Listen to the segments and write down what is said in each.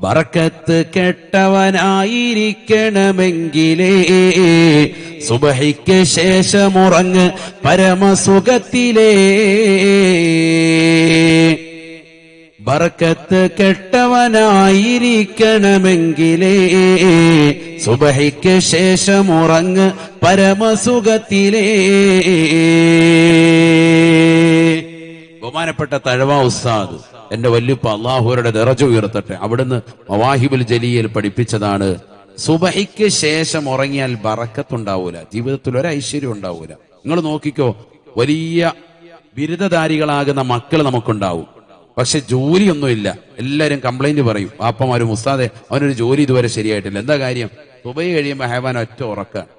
ബറക്കത്ത് കെട്ടവനായിരിക്കണമെങ്കിലേ സുബഹിക്ക് ശേഷമുറങ്ങ് പരമസുഖത്തിലേ. ബറക്കത്ത് കെട്ടവനായിരിക്കണമെങ്കിലേ സുബഹിക്ക് ശേഷമുറങ്ങ് പരമസുഖത്തിലേ. ബഹുമാനപ്പെട്ട തഴവ ഉസ്താദ്, എന്റെ വല്യുപ്പ അള്ളാഹുവരുടെ ദറജ ഉയർത്തട്ടെ, അവിടുന്ന് മവാഹിബുൽ ജലിയിൽ പഠിപ്പിച്ചതാണ്, സുബഹിക്ക് ശേഷം ഉറങ്ങിയാൽ ബറക്കത്തുണ്ടാവൂല, ജീവിതത്തിൽ ഒരു ഐശ്വര്യം ഉണ്ടാവൂല. നിങ്ങൾ നോക്കിക്കോ, വലിയ ബിരുദധാരികളാകുന്ന മക്കൾ നമുക്കുണ്ടാവും, പക്ഷെ ജോലിയൊന്നുമില്ല. എല്ലാരും കംപ്ലൈന്റ് പറയും, വാപ്പമാരും ഉസ്താദെ അവനൊരു ജോലി ഇതുവരെ ശരിയായിട്ടില്ല. എന്താ കാര്യം? സുബഹി കഴിയുമ്പോ ഹൈവാൻ ഒറ്റ ഉറക്കാണ്.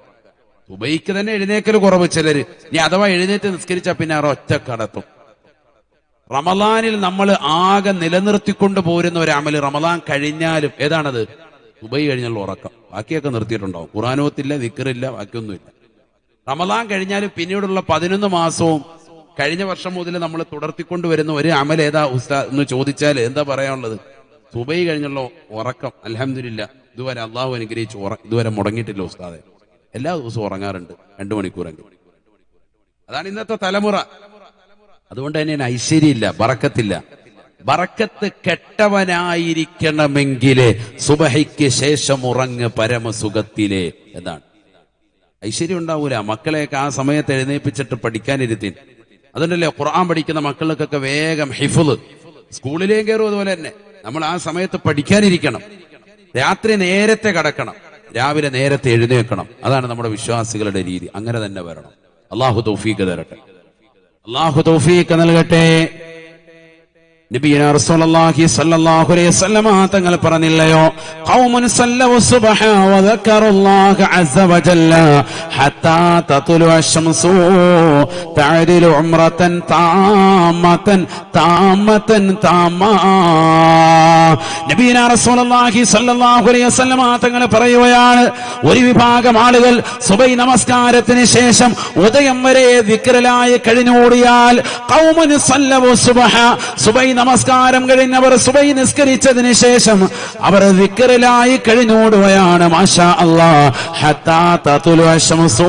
സുബഹിക്ക് തന്നെ എഴുന്നേക്കൽ കുറവ് ചിലര്. ഇനി അഥവാ എഴുന്നേറ്റ് നിസ്കരിച്ചാ പിന്നെ അവർ ഒറ്റ കടത്തും. റമളാനിൽ നമ്മൾ ആകെ നിലനിർത്തിക്കൊണ്ട് പോരുന്ന ഒരു അമല് റമളാൻ കഴിഞ്ഞാലും ഏതാണത്? സുബഹി കഴിഞ്ഞുള്ള ഉറക്കം. ബാക്കിയൊക്കെ നിർത്തിയിട്ടുണ്ടാവും. ഖുർആനോത്തില്ല, ദിക്റില്ല, ബാക്കിയൊന്നുമില്ല. റമളാൻ കഴിഞ്ഞാലും പിന്നീടുള്ള 11 മാസവും കഴിഞ്ഞ വർഷം മുതൽ നമ്മൾ തുടർത്തിക്കൊണ്ടുവരുന്ന ഒരു അമൽ ഏതാ ഉസ്താദ് എന്ന് ചോദിച്ചാൽ എന്താ പറയാനുള്ളത്? സുബഹി കഴിഞ്ഞുള്ള ഉറക്കം. അൽഹംദുലില്ലാ, ഇതുവരെ അള്ളാഹു അനുഗ്രഹിച്ച് ഇതുവരെ മുടങ്ങിയിട്ടില്ല ഉസ്താദെ. എല്ലാ ദിവസവും ഉറങ്ങാറുണ്ട് 2 മണിക്കൂറെങ്കിലും. അതാണ് ഇന്നത്തെ തലമുറ. അതുകൊണ്ട് തന്നെ ഐശ്വര്യമില്ല, ബറക്കത്തില്ല. ബറക്കത്ത് കെട്ടവനായിരിക്കണമെങ്കിലേ സുബഹിക്ക് ശേഷം ഉറങ്ങ് പരമസുഖത്തിലെ എന്നാണ്. ഐശ്വര്യം ഉണ്ടാവൂല. മക്കളെയൊക്കെ ആ സമയത്ത് എഴുന്നേൽപ്പിച്ചിട്ട് പഠിക്കാനിരുത്തി. അതുകൊണ്ടല്ലേ ഖുർആൻ പഠിക്കുന്ന മക്കൾക്കൊക്കെ വേഗം ഹിഫ്ള്, സ്കൂളിലേയും കയറും. അതുപോലെ തന്നെ നമ്മൾ ആ സമയത്ത് പഠിക്കാനിരിക്കണം. രാത്രി നേരത്തെ കടക്കണം, രാവിലെ നേരത്തെ എഴുന്നേൽക്കണം. അതാണ് നമ്മുടെ വിശ്വാസികളുടെ രീതി. അങ്ങനെ തന്നെ വരണം. അള്ളാഹു തൗഫീഖ് തരട്ടെ, അള്ളാഹു തൗഫീഖ് നൽകട്ടെ. നബിയുനാ റസൂലുള്ളാഹി സ്വല്ലല്ലാഹു അലൈഹി വസല്ലമ തങ്ങൾ പറഞ്ഞില്ലയോ, ഖൗമുൻ സല്ലവു സുബ്ഹ വ ദക്കറുല്ലാഹ അസ്സ വജല്ല ഹത്താ തത്ലു അശ്ശംസു തഅദിലു ഉംറതൻ താമതൻ താമതൻ താമാ. നബിയുനാ റസൂലുള്ളാഹി സ്വല്ലല്ലാഹു അലൈഹി വസല്ലമ തങ്ങൾ പറയുകയാണ്, ഒരു വിഭാഗം ആളുകൾ സുബഹി നമസ്കാരത്തിന് ശേഷം ഉദയം വരെ ദിക്റിലായി കഴിഞ്ഞോടിയാൽ, ഖൗമുൻ സല്ലവു സുബ്ഹ, സുബഹി നമസ്കാരം കഴിഞ്ഞവർ സുബഹി നിസ്കരിച്ചതിന് ശേഷം അവർ ദിക്റിലായി കഴിഞ്ഞോടുകയാണ്. മാഷാ അല്ലാഹ്, ഹത്താ തത്ലു അശ്ശംസു,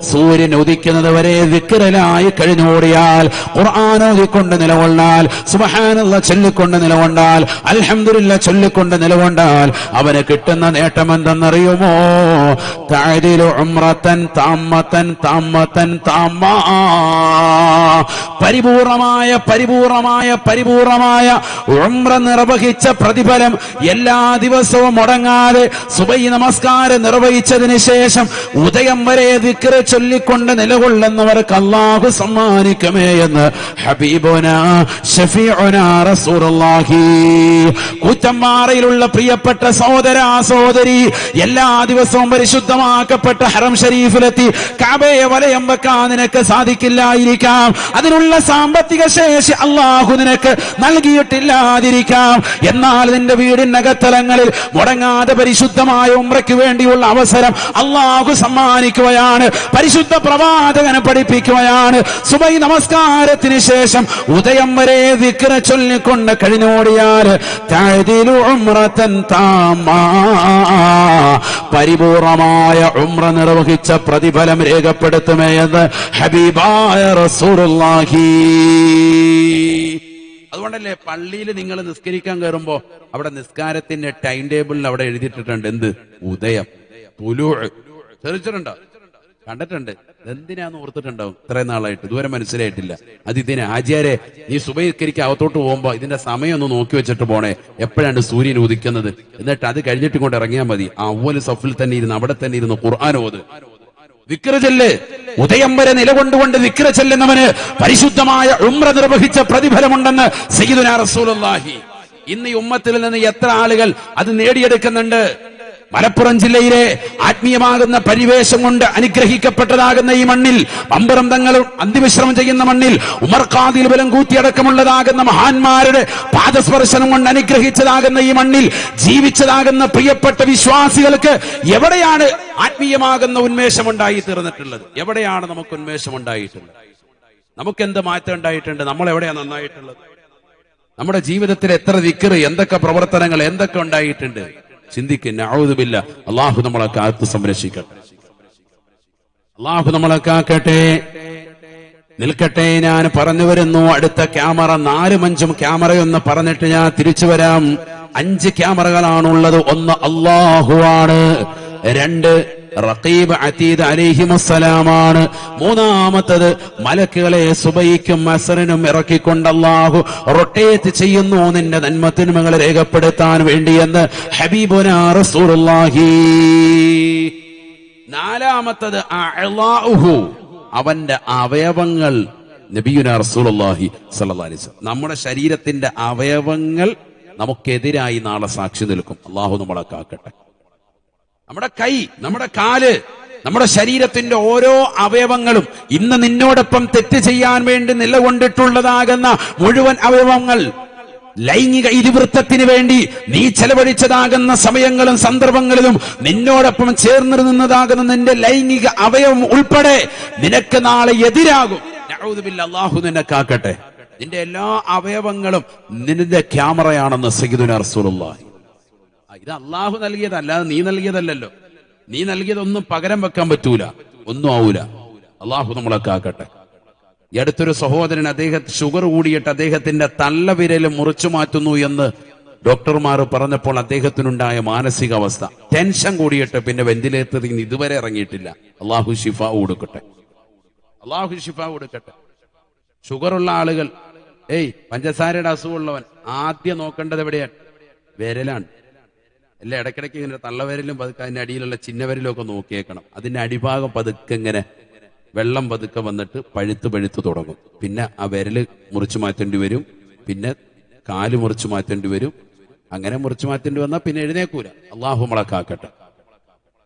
സൂര്യൻ ഉദിക്കുന്നത് വരെ ദിക്റിലായി കഴിഞ്ഞോടിയാൽ, ഖുർആൻ ഓതിക്കൊണ്ട് നിലകൊണ്ടാൽ, സുബ്ഹാനല്ലാഹ് ചൊല്ലിക്കൊണ്ട് നിലകൊണ്ടാൽ, അൽഹംദുലില്ലാഹ് ചൊല്ലിക്കൊണ്ട് നിലകൊണ്ടാൽ അവന് കിട്ടുന്ന നേട്ടം എന്തെന്നറിയുമോ? തഅദിലു ഉംറതൻ താമതൻ താമതൻ താമാ. പരിപൂർണമായ ഉംറ നിർവഹിച്ച പ്രതിഫലം എല്ലാ ദിവസവും മുടങ്ങാതെ സുബഹി നമസ്കാരം നിർവഹിച്ചതിന് ശേഷം ഉദയം വരെ ദിക്ർ ചൊല്ലിക്കൊണ്ട് നിലകൊള്ളുന്നവർക്ക് അല്ലാഹു സമ്മാനിക്കുമേ എന്ന് ഹബീബുനാ ശഫീഉനാ റസൂലുള്ളാഹി. കൂറ്റമ്പാറയിലുള്ള പ്രിയപ്പെട്ട സഹോദരാ സഹോദരി, എല്ലാ ദിവസവും പരിശുദ്ധമാക്കപ്പെട്ട ഹറം ഷരീഫിലെത്തി കഅബയെ വലയം വെക്കാൻ നിനക്ക് സാധിക്കില്ലായിരിക്കാം. അതിനുള്ള സാമ്പത്തിക ശേഷി അല്ലാഹു നിനക്ക് നൽകിയിട്ടില്ലാതിരിക്കാം. എന്നാൽ നിന്റെ വീടിന്റെ അകത്തലങ്ങളിൽ മുടങ്ങാതെ പരിശുദ്ധമായ ഉംറയ്ക്ക് വേണ്ടിയുള്ള അവസരം അല്ലാഹു സമ്മാനിക്കുകയാണ്. പരിശുദ്ധ പ്രവാചകനെ പഠിപ്പിക്കുകയാണ്, സുബഹി നമസ്കാരത്തിന് ശേഷം ഉദയം വരെ ദിക്ർ ചൊല്ലിക്കൊണ്ട് കഴിഞ്ഞോടിയാൽ തഅദിലു ഉംറതൻ താമാ, പരിപൂർണമായ ഉംറ നിർവഹിച്ച പ്രതിഫലം രേഖപ്പെടുത്തുമേ എന്ന് ഹബീബായ റസൂലുള്ളാഹി. അതുകൊണ്ടല്ലേ പള്ളിയിൽ നിങ്ങൾ നിസ്കരിക്കാൻ കയറുമ്പോ അവിടെ നിസ്കാരത്തിന്റെ ടൈം ടേബിളിൽ അവിടെ എഴുതിയിട്ടുണ്ട് എന്ത്? ഉദയം, തുലൂ. ശ്രദ്ധിച്ചിട്ടുണ്ടോ? കണ്ടിട്ടുണ്ട്. എന്തിനാന്ന് ഓർത്തിട്ടുണ്ടാവും. ഇത്രയും നാളായിട്ട് ഇതുവരെ മനസ്സിലായിട്ടില്ല. അത് ഇതിനെ ആചാര്യ നീ സുബഹിക്ക് അകത്തോട്ട് പോകുമ്പോ ഇതിന്റെ സമയം ഒന്ന് നോക്കി വെച്ചിട്ട് പോണേ, എപ്പോഴാണ് സൂര്യൻ ഉദിക്കുന്നത്, എന്നിട്ട് അത് കഴിഞ്ഞിട്ട് ഇങ്ങോട്ട് ഇറങ്ങിയാൽ മതി. ആ അവ്വൽ സഫിൽ തന്നെ ഇരുന്ന് അവിടെ തന്നെ ഇരുന്ന് ഖുർആൻ ഓത്, ദിക്ർ ചൊല്ല്. ഉദയം വരെ നിലകൊണ്ടുകൊണ്ട് ദിക്ർ ചെല്ലുന്നവന് പരിശുദ്ധമായ ഉംറ നിർവഹിച്ച പ്രതിഫലമുണ്ടെന്ന് സയ്യിദുനാ റസൂലുള്ളാഹി. ഇന്ന് ഈ ഉമ്മത്തിൽ നിന്ന് എത്ര ആളുകൾ അത് നേടിയെടുക്കുന്നുണ്ട്? മലപ്പുറം ജില്ലയിലെ ആത്മീയമാകുന്ന പരിവേഷം കൊണ്ട് അനുഗ്രഹിക്കപ്പെട്ടതാകുന്ന ഈ മണ്ണിൽ, പമ്പറം തങ്ങൾ അന്തിവിശ്രമം ചെയ്യുന്ന മണ്ണിൽ, ഉമർ ഖാദിൽ ബലം കൂത്തിയടക്കമുള്ളതാകുന്ന മഹാന്മാരുടെ പാദസ്പർശനം കൊണ്ട് അനുഗ്രഹിച്ചതാകുന്ന ഈ മണ്ണിൽ ജീവിച്ചതാകുന്ന പ്രിയപ്പെട്ട വിശ്വാസികൾക്ക് എവിടെയാണ് ആത്മീയമാകുന്ന ഉന്മേഷം ഉണ്ടായി തീർന്നിട്ടുള്ളത്? എവിടെയാണ് നമുക്ക് ഉന്മേഷം ഉണ്ടായിട്ടുള്ളത്? നമുക്കെന്ത് മാറ്റം ഉണ്ടായിട്ടുണ്ട്? നമ്മൾ എവിടെയാണ് നന്നായിട്ടുള്ളത്? നമ്മുടെ ജീവിതത്തിൽ എത്ര ദിക്ർ, എന്തൊക്കെ പ്രവർത്തനങ്ങൾ, എന്തൊക്കെ ഉണ്ടായിട്ടുണ്ട് ചിന്തിക്കുന്ന. നഊദു ബില്ലാഹ്. അള്ളാഹു നമ്മളെ കാത്ത് സംരക്ഷിക്കട്ടെ. അള്ളാഹു നമ്മളെ കാക്കട്ടെ. നിൽക്കട്ടെ, ഞാൻ പറഞ്ഞു വരുന്നു. അടുത്ത ക്യാമറ 4-5 ക്യാമറയൊന്ന് പറഞ്ഞിട്ട് ഞാൻ തിരിച്ചു വരാം. 5 ക്യാമറകളാണുള്ളത്. 1 അള്ളാഹു ആണ്, 2 റഖീബ് അതീദ് അലൈഹിമുസ്സലാമാണ്, 3-മത്തത് മലക്കുകളെ സുബഹിക്കും അസ്റിനും ഇറക്കിക്കൊണ്ട് അല്ലാഹു റൊട്ടേറ്റ് ചെയ്യുന്നു നിന്റെ നന്മത്തിന്മകളെ രേഖപ്പെടുത്താൻ വേണ്ടിയെന്ന് ഹബീബുനാ റസൂലുള്ളാഹി. 4-മത്തത് അഅ്ളാഉഹു, അവന്റെ അവയവങ്ങൾ. നബിയുനാ റസൂലുള്ളാഹി സ്വല്ലല്ലാഹി അലൈഹി വസല്ലം. നമ്മുടെ ശരീരത്തിന്റെ അവയവങ്ങൾ നമുക്കെതിരായി നാളെ സാക്ഷി നിൽക്കും. അല്ലാഹു നമ്മളെ കാക്കട്ടെ. നമ്മുടെ കൈ, നമ്മുടെ കാല്, നമ്മുടെ ശരീരത്തിന്റെ ഓരോ അവയവങ്ങളും ഇന്ന് നിന്നോടൊപ്പം തെറ്റ് ചെയ്യാൻ വേണ്ടി നിലകൊണ്ടിട്ടുള്ളതാകുന്ന മുഴുവൻ അവയവങ്ങൾ, ലൈംഗിക ഇതിവൃത്തത്തിന് വേണ്ടി നീ ചെലവഴിച്ചതാകുന്ന സമയങ്ങളും സന്ദർഭങ്ങളിലും നിന്നോടൊപ്പം ചേർന്ന് നിന്നതാകുന്ന നിന്റെ ലൈംഗിക അവയവം ഉൾപ്പെടെ നിനക്ക് നാളെ എതിരാകും. നഊദു ബില്ലാഹ്. അല്ലാഹു നിന്നെ കാക്കട്ടെ. നിന്റെ എല്ലാ അവയവങ്ങളും നിന്റെ ക്യാമറയാണെന്ന് സയ്യിദുനാ റസൂലുള്ളാഹി. ഇത് അള്ളാഹു നൽകിയതല്ലാതെ നീ നൽകിയതല്ലല്ലോ. നീ നൽകിയതൊന്നും പകരം വെക്കാൻ പറ്റൂല, ഒന്നും ആവൂല. അള്ളാഹു നമ്മളെ കാക്കട്ടെ. ഈ അടുത്തൊരു സഹോദരൻ, ഷുഗർ കൂടിയിട്ട് അദ്ദേഹത്തിന്റെ തള്ളവിരൽ മുറിച്ചു മാറ്റുന്നു എന്ന് ഡോക്ടർമാർ പറഞ്ഞപ്പോൾ അദ്ദേഹത്തിനുണ്ടായ മാനസികാവസ്ഥ, ടെൻഷൻ കൂടിയിട്ട് പിന്നെ വെന്റിലേറ്ററിൽ നിന്ന് ഇതുവരെ ഇറങ്ങിയിട്ടില്ല. അള്ളാഹു ശിഫ കൊടുക്കട്ടെ. അള്ളാഹു ശിഫ കൊടുക്കട്ടെ. ഷുഗറുള്ള ആളുകൾ, പഞ്ചസാരയുടെ അസുഖമുള്ളവൻ ആദ്യം നോക്കേണ്ടത് എവിടെയാണ്? വിരലാണ്. എല്ലാം ഇടയ്ക്കിടയ്ക്ക് ഇങ്ങനെ തള്ളവിരലും പതുക്കെ അതിന്റെ അടിയിലുള്ള ചിന്നവിരലും ഒക്കെ നോക്കിയേക്കണം. അതിന്റെ അടിഭാഗം പതുക്കെ ഇങ്ങനെ വെള്ളം പതുക്കെ വന്നിട്ട് പഴുത്ത് തുടങ്ങും. പിന്നെ ആ വിരല് മുറിച്ചു മാറ്റേണ്ടി വരും, പിന്നെ കാല് മുറിച്ചു മാറ്റേണ്ടി വരും. അങ്ങനെ മുറിച്ചു മാറ്റേണ്ടി വന്നാൽ പിന്നെ എഴുന്നേക്കൂല. അള്ളാഹു നമ്മളെ കാക്കട്ടെ.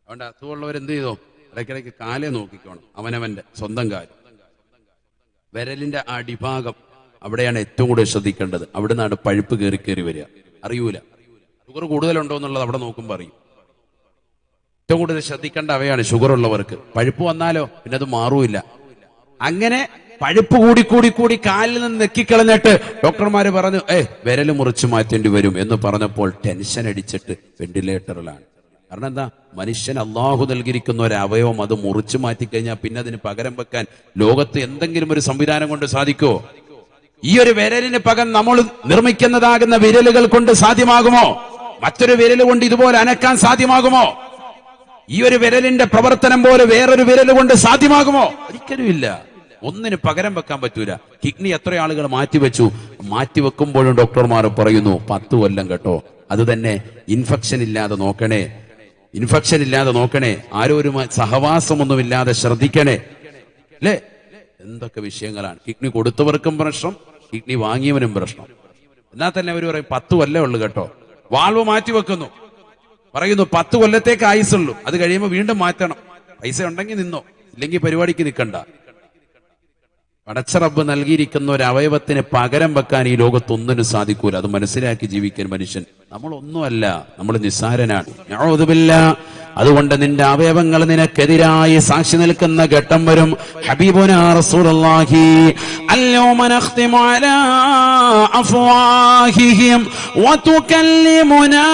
അതുകൊണ്ട് അസുഖമുള്ളവർ എന്ത് ചെയ്തോ, ഇടയ്ക്കിടയ്ക്ക് കാലേ നോക്കിക്കോണം. അവനവന്റെ സ്വന്തം കാല്, വിരലിന്റെ അടിഭാഗം, അവിടെയാണ് ഏറ്റവും കൂടുതൽ ശ്രദ്ധിക്കേണ്ടത്. അവിടെ നിന്നാണ് പഴുപ്പ് കയറി വരിക. അറിയൂല ഷുഗർ കൂടുതലുണ്ടോ എന്നുള്ളത് അവിടെ നോക്കുമ്പോൾ അറിയും. ഏറ്റവും കൂടുതൽ ശ്രദ്ധിക്കേണ്ട അവയാണ് ഷുഗർ ഉള്ളവർക്ക്. പഴുപ്പ് വന്നാലോ പിന്നെ അത് മാറൂല്ല. അങ്ങനെ പഴുപ്പ് കൂടി കാലിൽ നിന്ന് നെക്കിക്കളഞ്ഞിട്ട് ഡോക്ടർമാര് പറഞ്ഞു വിരല് മുറിച്ചു മാറ്റേണ്ടി വരും എന്ന് പറഞ്ഞപ്പോൾ ടെൻഷൻ അടിച്ചിട്ട് വെന്റിലേറ്ററിലാണ്. കാരണം എന്താ? മനുഷ്യൻ അള്ളാഹു നൽകിയിരിക്കുന്ന ഒരു അവയവം അത് മുറിച്ചു മാറ്റിക്കഴിഞ്ഞാൽ പിന്നെ അതിന് പകരം വെക്കാൻ ലോകത്ത് എന്തെങ്കിലും ഒരു സംവിധാനം കൊണ്ട് സാധിക്കുമോ? ഈ ഒരു വിരലിന് പകരം നമ്മൾ നിർമ്മിക്കുന്നതാകുന്ന വിരലുകൾ കൊണ്ട് സാധ്യമാകുമോ? മറ്റൊരു വിരൽ കൊണ്ട് ഇതുപോലെ അനക്കാൻ സാധ്യമാകുമോ? ഈ ഒരു വിരലിന്റെ പ്രവർത്തനം പോലെ വേറൊരു വിരൽ കൊണ്ട് സാധ്യമാകുമോ? ഒരിക്കലുമില്ല. ഒന്നിന് പകരം വെക്കാൻ പറ്റൂല. കിഡ്നി എത്ര ആളുകൾ മാറ്റിവെക്കുമ്പോഴും ഡോക്ടർമാർ പറയുന്നു 10 കൊല്ലം കേട്ടോ. അത് തന്നെ ഇൻഫെക്ഷൻ ഇല്ലാതെ നോക്കണേ, ആരോരുമായി സഹവാസമൊന്നുമില്ലാതെ ശ്രദ്ധിക്കണേ. അല്ലേ? എന്തൊക്കെ വിഷയങ്ങളാണ്. കിഡ്നി കൊടുത്തവർക്കും പ്രശ്നം, കിഡ്നി വാങ്ങിയവനും പ്രശ്നം. എന്നാൽ തന്നെ അവർ പറയും 10 കൊല്ലം ഉള്ളു കേട്ടോ. വാൾവ് മാറ്റിവെക്കുന്നു, പറയുന്നു 10 കൊല്ലത്തേക്ക് ആയുസുള്ളൂ, അത് കഴിയുമ്പോൾ വീണ്ടും മാറ്റണം. പൈസ ഉണ്ടെങ്കിൽ നിന്നോ, ഇല്ലെങ്കിൽ പരിപാടിക്ക് നിൽക്കണ്ട. പടച്ച റബ്ബ് നൽകിയിരിക്കുന്ന ഒരു അവയവത്തിന് പകരം വെക്കാൻ ഈ ലോകത്തൊന്നിനും സാധിക്കൂല. അത് മനസ്സിലാക്കി ജീവിക്കാൻ മനുഷ്യൻ നമ്മളൊന്നുമല്ല, നമ്മൾ നിസ്സാരനാണ്. നഊദു ബില്ലാഹ്. അതുകൊണ്ട് നിന്റെ അവയവങ്ങൾ നിനക്കെതിരായി സാക്ഷി നിൽക്കുന്ന ഘട്ടം വരും. ഹബീബുനാ റസൂലുള്ളാഹി അൽയൗമ നഖ്തിമു അലാ അഫ്വാഹിഹിം വതുകല്ലിമുനാ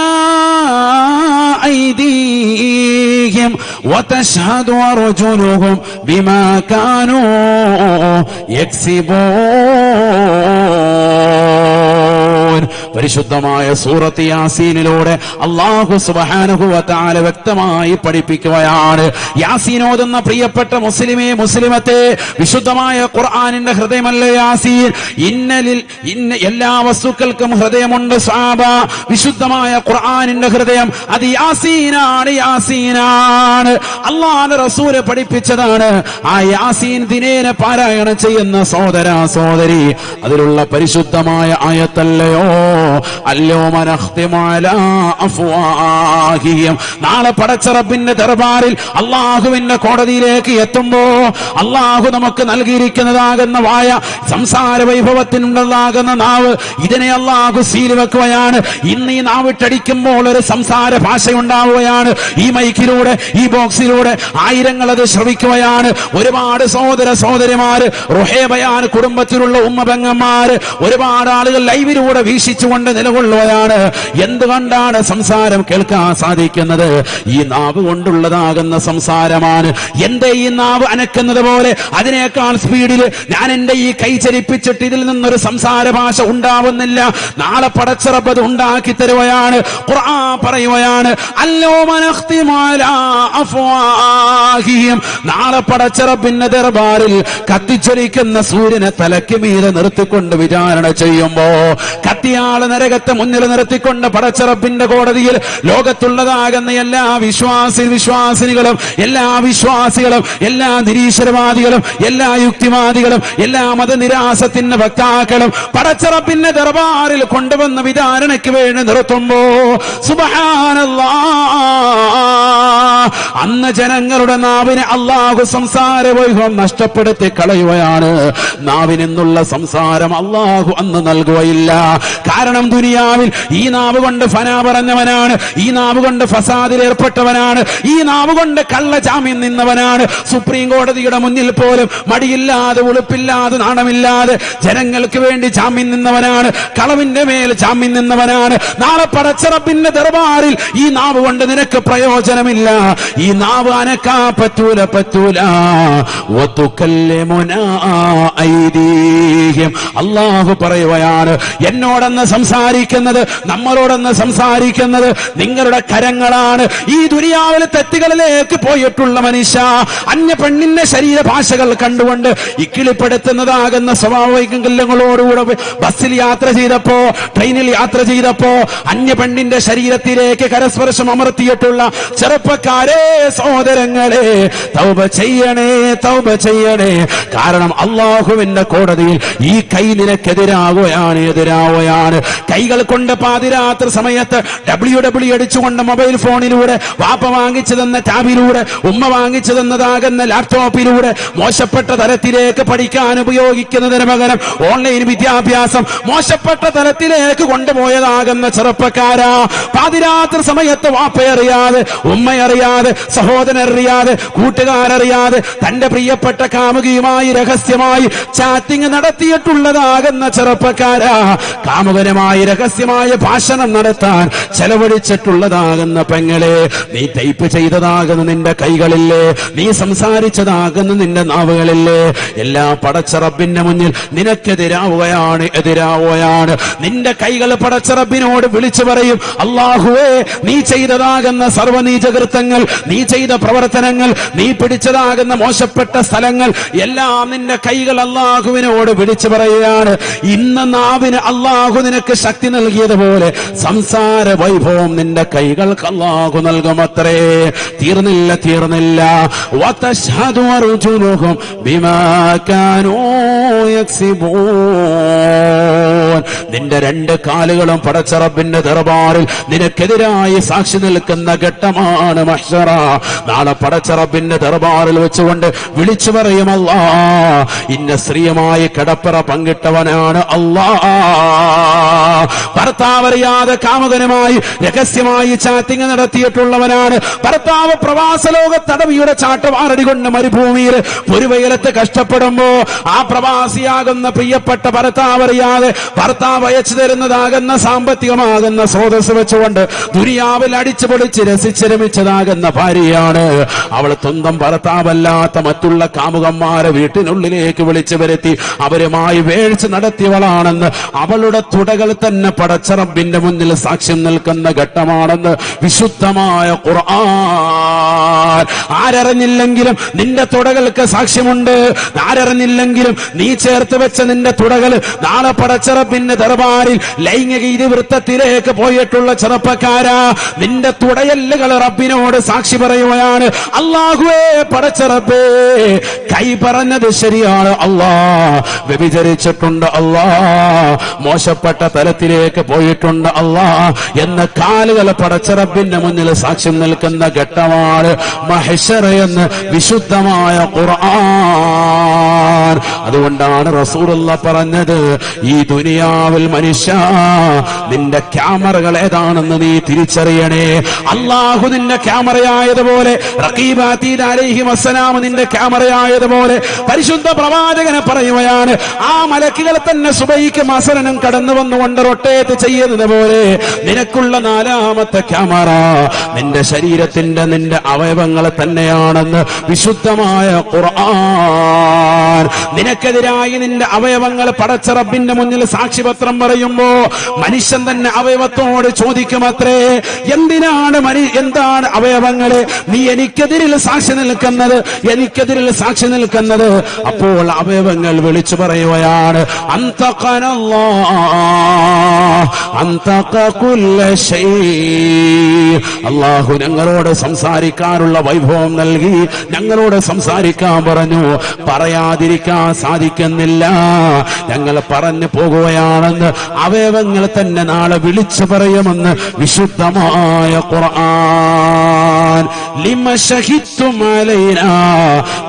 ഐദീഹിം വതശ്ഹദു അർജുലുഹും ബിമാ കാനൂ യക്സിബൂൻ. പരിശുദ്ധമായ സൂറത്ത് യാസീനിലൂടെ അല്ലാഹു സുബ്ഹാനഹു വ തആല വ്യക്തമായി പഠിപ്പിക്കുകയാണ്. യാസീൻ ഓതുന്ന പ്രിയപ്പെട്ട മുസ്ലിമേ, മുസ്ലിമത്തെ, വിശുദ്ധമായ ഖുർആനിന്റെ ഹൃദയമല്ലേ യാസീൻ? എല്ലാ വസ്തുക്കൾക്കും ഹൃദയമുണ്ട് സഹാബ. വിശുദ്ധമായ ഖുർആനിന്റെ ഹൃദയം അത് യാസീനാണ്. അല്ലാഹുവിന്റെ റസൂൽ പഠിപ്പിച്ചതാണ്. ആ യാസീൻ ദിനേന പാരായണം ചെയ്യുന്ന സഹോദരാ സഹോദരി, അതിലുള്ള പരിശുദ്ധമായ ആയത്തല്ലയോ അൽയൗമ നഖ്തിമു അലാ അഫ്വാഹിഹിം. നാളെ പടച്ച റബ്ബിന്റെ ദർബാറിൽ അള്ളാഹുവിന്റെ കോടതിയിലേക്ക് എത്തുമ്പോ അള്ളാഹു നമുക്ക് നൽകിയിരിക്കുന്നതാകുന്ന വായ, സംസാര വൈഭവത്തിനുള്ളതാകുന്ന നാവ്, ഇതിനെ അള്ളാഹു സീൽ വെക്കുകയാണ്. ഇന്ന് ഈ നാവിട്ടടിക്കുമ്പോൾ ഒരു സംസാര ഭാഷയുണ്ടാവുകയാണ്. ഈ മൈക്കിലൂടെ, ഈ ബോക്സിലൂടെ ആയിരങ്ങൾ അത് ശ്രവിക്കുകയാണ്. ഒരുപാട് സഹോദര സഹോദരിമാര്, റുഹേബയാൻ കുടുംബത്തിലുള്ള ഉമ്മ പെങ്ങന്മാര്, ഒരുപാട് ആളുകൾ ലൈവിലൂടെ വീക്ഷിച്ചുകൊണ്ട് നിലകൊള്ളുകയാണ്. എന്തുകൊണ്ടാണ് സംസാരം കേൾക്കാൻ സാധിക്കുന്നത്? ഈ നാവ് കൊണ്ടുള്ളതാകുന്ന സംസാരമാണ്. എന്റെ ഈ നാവ് അനക്കുന്നത് പോലെ അതിനേക്കാൾ സ്പീഡിൽ ഞാൻ എന്റെ ഈ കൈ ചലിപ്പിച്ചിട്ട് ഇതിൽ നിന്നൊരു സംസാര ഭാഷ ഉണ്ടാവുന്നില്ല. നാളെ പടച്ച റബ്ബ് അത് ഉണ്ടാക്കി തരുകയാണ്. ഖുർആൻ പറയുകയാണ്, അൽയൗമ നഖ്തിമു അലാ അഫ്വാഹിഹിം. നാളെ പടച്ച റബ്ബിന്റെ ദർബാറിൽ കത്തിച്ചൊലിക്കുന്ന സൂര്യനെ തലയ്ക്ക് മീതെ നിർത്തിക്കൊണ്ട് വിചാരണ ചെയ്യുമ്പോ, കത്തിയാള് നരകത്തെ മുന്നിൽ നിർത്തിക്കൊണ്ട് പടച്ച റബ്ബിന്റെ കോടതിയിൽ ലോകത്തുള്ളതാകുന്ന എല്ലാ വിശ്വാസിനികളും, എല്ലാ വിശ്വാസികളും, എല്ലാ നിരീശ്വരവാദികളും, എല്ലാ യുക്തിവാദികളും, എല്ലാ മതനിരാസത്തിന്റെ വക്താക്കളും പടച്ച റബ്ബിന്റെ ദർബാറിൽ കൊണ്ടുവന്ന വിചാരണയ്ക്ക് വേണ്ടി നിർത്തുമ്പോ സുബ്ഹാനല്ലാഹ്, അന്ന് ജനങ്ങളുടെ നാവിനെ അള്ളാഹു സംസാര വൈഭവം നഷ്ടപ്പെടുത്തി കളയുകയാണ്. നാവിനെന്നുള്ള സംസാരം അള്ളാഹു അന്ന് നൽകുകയില്ല. കാരണം ദുനിയാവിൽ ഈ നാവ് കൊണ്ട് ഫനാ പറഞ്ഞവനാണ്, ഈ നാവ് കൊണ്ട് ഫസാദിൽ ഏർപ്പെട്ടവനാണ്, ഈ നാവ് കൊണ്ട് കള്ള ജാമ്യം നിന്നവനാണ്. സുപ്രീം കോടതിയുടെ മുന്നിൽ പോലും മടിയില്ലാതെ, ഉളുപ്പില്ലാതെ, നാണമില്ലാതെ ജനങ്ങൾക്ക് വേണ്ടി ജാമ്യം നിന്നവനാണ്, കളവിന്റെ മേൽ ജാമ്യം നിന്നവനാണ്. നാളെ പടച്ച റബ്ബിന്റെ ദർബാറിൽ ഈ നാവ് കൊണ്ട് നിനക്ക് പ്രയോജനമില്ല. ഈ നാവ് അനക്കാൻ പറ്റൂല. അല്ലാഹു പറയുകയാണ്, എന്നോടെന്ന് സംസാരിക്കുന്നത്, നമ്മളോടെന്ന് സംസാരിക്കുന്നത് നിങ്ങളുടെ കരങ്ങളാണ്. ഈ ദുനിയാവിൽ തെറ്റുകളിലേക്ക് പോയിട്ടുള്ള മനുഷ്യ, അന്യ പെണ്ണിന്റെ ശരീര ഭാഷകൾ കണ്ടുകൊണ്ട് ഇക്കിളിപ്പെടുത്തുന്നതാകുന്ന സ്വഭാവങ്ങളോടുകൂടെ ബസ്സിൽ യാത്ര ചെയ്തപ്പോ, ട്രെയിനിൽ യാത്ര ചെയ്തപ്പോ അന്യ പെണ്ണിന്റെ ശരീരത്തിലേക്ക് കരസ്പർശം അമർത്തിയിട്ടുള്ള ചെറുപ്പക്കാരെ, സഹോദരങ്ങളെ, തൗബ ചെയ്യണേ. കാരണം അള്ളാഹുവിന്റെ കോടതിയിൽ ഈ കൈ നിനക്കെതിരാവുകയാണ്. കൈകൾ കൊണ്ട് പാതിരാത്രി സമയത്ത് WWE അടിച്ചുകൊണ്ട് മൊബൈൽ ഫോണിലൂടെ, വാപ്പ വാങ്ങിച്ചു തന്ന ടാബിലൂടെ, ഉമ്മ വാങ്ങിച്ചു തന്നതാകുന്ന ലാപ്ടോപ്പിലൂടെ മോശപ്പെട്ട തലത്തിലേക്ക് പഠിക്കാൻ ഉപയോഗിക്കുന്നതിന് പകരം ഓൺലൈൻ വിദ്യാഭ്യാസം മോശപ്പെട്ട തലത്തിലേക്ക് കൊണ്ടുപോയതാകുന്ന ചെറുപ്പക്കാരാ, പാതിരാത്രി സമയത്ത് വാപ്പയറിയാതെ, ഉമ്മയറിയാതെ, സഹോദരനറിയാതെ, കൂട്ടുകാരറിയാതെ തന്റെ പ്രിയപ്പെട്ട കാമുകിയുമായി രഹസ്യമായി ചാറ്റിംഗ് നടത്തിയിട്ടുള്ളതാകുന്ന ചെറുപ്പക്കാരാ, കാമുകനുമായി രഹസ്യമായ ഭാഷണം നടത്താൻ ചെലവഴിച്ചിട്ടുള്ളതാകുന്ന പെങ്ങളെ, നീ ടൈപ്പ് ചെയ്തതാകുന്ന നിന്റെ കൈകളില്ലേ, നീ സംസാരിച്ചതാകുന്ന നിന്റെ നാവുകളില്ലേ, എല്ലാ പടച്ച റബ്ബിന്റെ മുന്നിൽ നിനക്കെതിരാവുകയാണ്. നിന്റെ കൈകൾ പടച്ച റബ്ബിനോട് വിളിച്ചു പറയും, അല്ലാഹുവേ, നീ ചെയ്തതാകുന്ന സർവ്വനീചകൃത്യങ്ങൾ, നീ ചെയ്ത പ്രവർത്തനങ്ങൾ, നീ പിടിച്ചതാകുന്ന മോശപ്പെട്ട സ്ഥലങ്ങൾ എല്ലാം നിന്റെ കൈകൾ അല്ലാഹുവിനോട് വിളിച്ചു പറയുകയാണ്. ഇന്ന് നാവിന് അല്ലാഹു നിനക്ക് ശക്തി നൽകിയതുപോലെ സംസാര വൈഭവം നിന്റെ കൈകൾക്ക് അല്ലാഹു നൽകുമത്രേ. തീർന്നില്ല. വതശ്ഹദു അർജുലുഹും ബിമാ കാനൂ യക്സിബൂൻ. നിന്റെ രണ്ട് കാലുകളും പടച്ച റബ്ബിന്റെ ദർബാറിൽ നിനക്കെതിരായി സാക്ഷി നിൽക്കുന്ന ഘട്ടമാണ് മഹ്ശറ. നാളെ പടച്ച റബ്ബിന്റെ ദർബാറിൽ വെച്ചുകൊണ്ട് വിളിച്ചു പറയും, അല്ലാ, ഇന്ന സ്ത്രീയുമായി കിടപ്പറ പങ്കിട്ടവനാണ് അല്ലാ. ഭർത്താവ് അറിയാതെ കാമുകനുമായി രഹസ്യമായി ചാറ്റിംഗ് നടത്തിയിട്ടുള്ളവനാണ്. ഭർത്താവ് പ്രവാസ ലോക തടവിയുടെ ചാട്ടവാറടി കൊണ്ട് മരുഭൂമിയിൽ പൊരുവെയിലത്ത് കഷ്ടപ്പെടുമ്പോ ആ പ്രവാസിയാകുന്ന പ്രിയപ്പെട്ട ഭർത്താവ് അറിയാതെ ഭർത്താവ് അയച്ചു തരുന്നതാകുന്ന സാമ്പത്തികമാകുന്ന സ്രോതസ് വെച്ചുകൊണ്ട് ദുനിയാവിൽ അടിച്ചു പൊളിച്ച് രസിച്ച് രമിച്ചതാകുന്ന ഭാര്യയാണ്. അവൾ സ്വന്തം ഭർത്താവല്ലാത്ത മറ്റുള്ള കാമുകന്മാരെ വീട്ടിനുള്ളിലേക്ക് വിളിച്ചു വരുത്തി അവരുമായി വേഴ്ച നടത്തിയവളാണെന്ന് അവളുടെ തുടകൾ തന്നെ പടച്ച റബ്ബിന്റെ മുന്നിൽ സാക്ഷ്യം നിൽക്കുന്ന ഘട്ടമാണെന്ന് വിശുദ്ധമായ ഖുർആൻ. ആരറിഞ്ഞില്ലെങ്കിലും നിന്റെ തുടകൾക്ക് സാക്ഷ്യമുണ്ട്. ആരറിഞ്ഞില്ലെങ്കിലും നീ ചേർത്ത് വെച്ച നിന്റെ തുടകൾ നാളെ പടച്ച റബ്ബിന്റെ ദർബാറിൽ ലൈംഗിക ഇതിവൃത്തത്തിലേക്ക് പോയിട്ടുള്ള ചെറുപ്പക്കാരാ, നിന്റെ തുടയല്ലുകൾ റബ്ബിനോട് സാക്ഷി പറയുകയാണ്. അല്ലാഹുവേ, പടച്ച റബ്ബേ, കൈ പറഞ്ഞത് ശരിയാണ് അല്ലാ, വ്യഭിചരിച്ചിട്ടുണ്ട് അല്ലാ, മോശപ്പെട്ട തലത്തിലേക്ക് പോയിട്ടുണ്ട് അല്ലാ എന്ന് കാലുകൾ പടച്ച റബ്ബിന്റെ മുന്നിൽ സാക്ഷ്യം നിൽക്കുന്ന ഘട്ടമാണ് മഹ്ശർ എന്ന് വിശുദ്ധമായ ഖുർആൻ. അതുകൊണ്ടാണ് റസൂലുള്ളാഹി പറഞ്ഞത്, ഈ ദുനിയാവിൽ മനുഷ്യ നിന്റെ ക്യാമറകൾ ഏതാണെന്ന് നീ തിരിച്ചറിയണേ. അല്ലാഹു നിന്റെ ക്യാമറയായതുപോലെ റഖീബ് അതീദ് അലൈഹി വസലാം നിന്റെ ക്യാമറയായതുപോലെ പരിശുദ്ധ പ്രവാചകനെ പറയുകയാണ്, ആ മലക്കുകൾ തന്നെ സുബഹിക്ക് മസലനും കടന്നു വന്നുകൊണ്ട് റൊട്ടേറ്റ് ചെയ്യുന്നത് പോലെ നിനക്കുള്ള നാലാമത്തെ ക്യാമറ നിന്റെ ശരീരത്തിന്റെ നിന്റെ അവയവങ്ങൾ തന്നെയാണെന്ന് വിശുദ്ധമായ ഖുർആൻ. നിനക്കെതിരായി നിന്റെ അവയവങ്ങൾ പടച്ച റബ്ബിന്റെ മുന്നിൽ സാക്ഷിപത്രം പറയുമ്പോ മനുഷ്യൻ തന്നെ അവയവത്തോട് ചോദിക്കുമത്രേ, എന്താണ് അവയവങ്ങളെ നീ എനിക്കെതിരിൽ സാക്ഷി നിൽക്കുന്നത്, എനിക്കെതിരിൽ സാക്ഷി നിൽക്കുന്നത്? അപ്പോൾ അവയവങ്ങൾ വിളിച്ചു പറയുകയാണ്, അല്ലാഹു ഞങ്ങളോട് സംസാരിക്കാനുള്ള വൈഭവം നൽകി, ഞങ്ങളോട് സംസാരിക്കാൻ പറഞ്ഞു, പറയാതിരിക്കാൻ സാധിക്കുന്നില്ല, ഞങ്ങൾ പറഞ്ഞു പോകുകയാണെന്ന് അവയവങ്ങൾ തന്നെ നാളെ വിളിച്ചു പറയുമെന്ന് വിശുദ്ധമായ ഖുർആൻ. ലിമ ശഹിദ്തും അലൈനാ,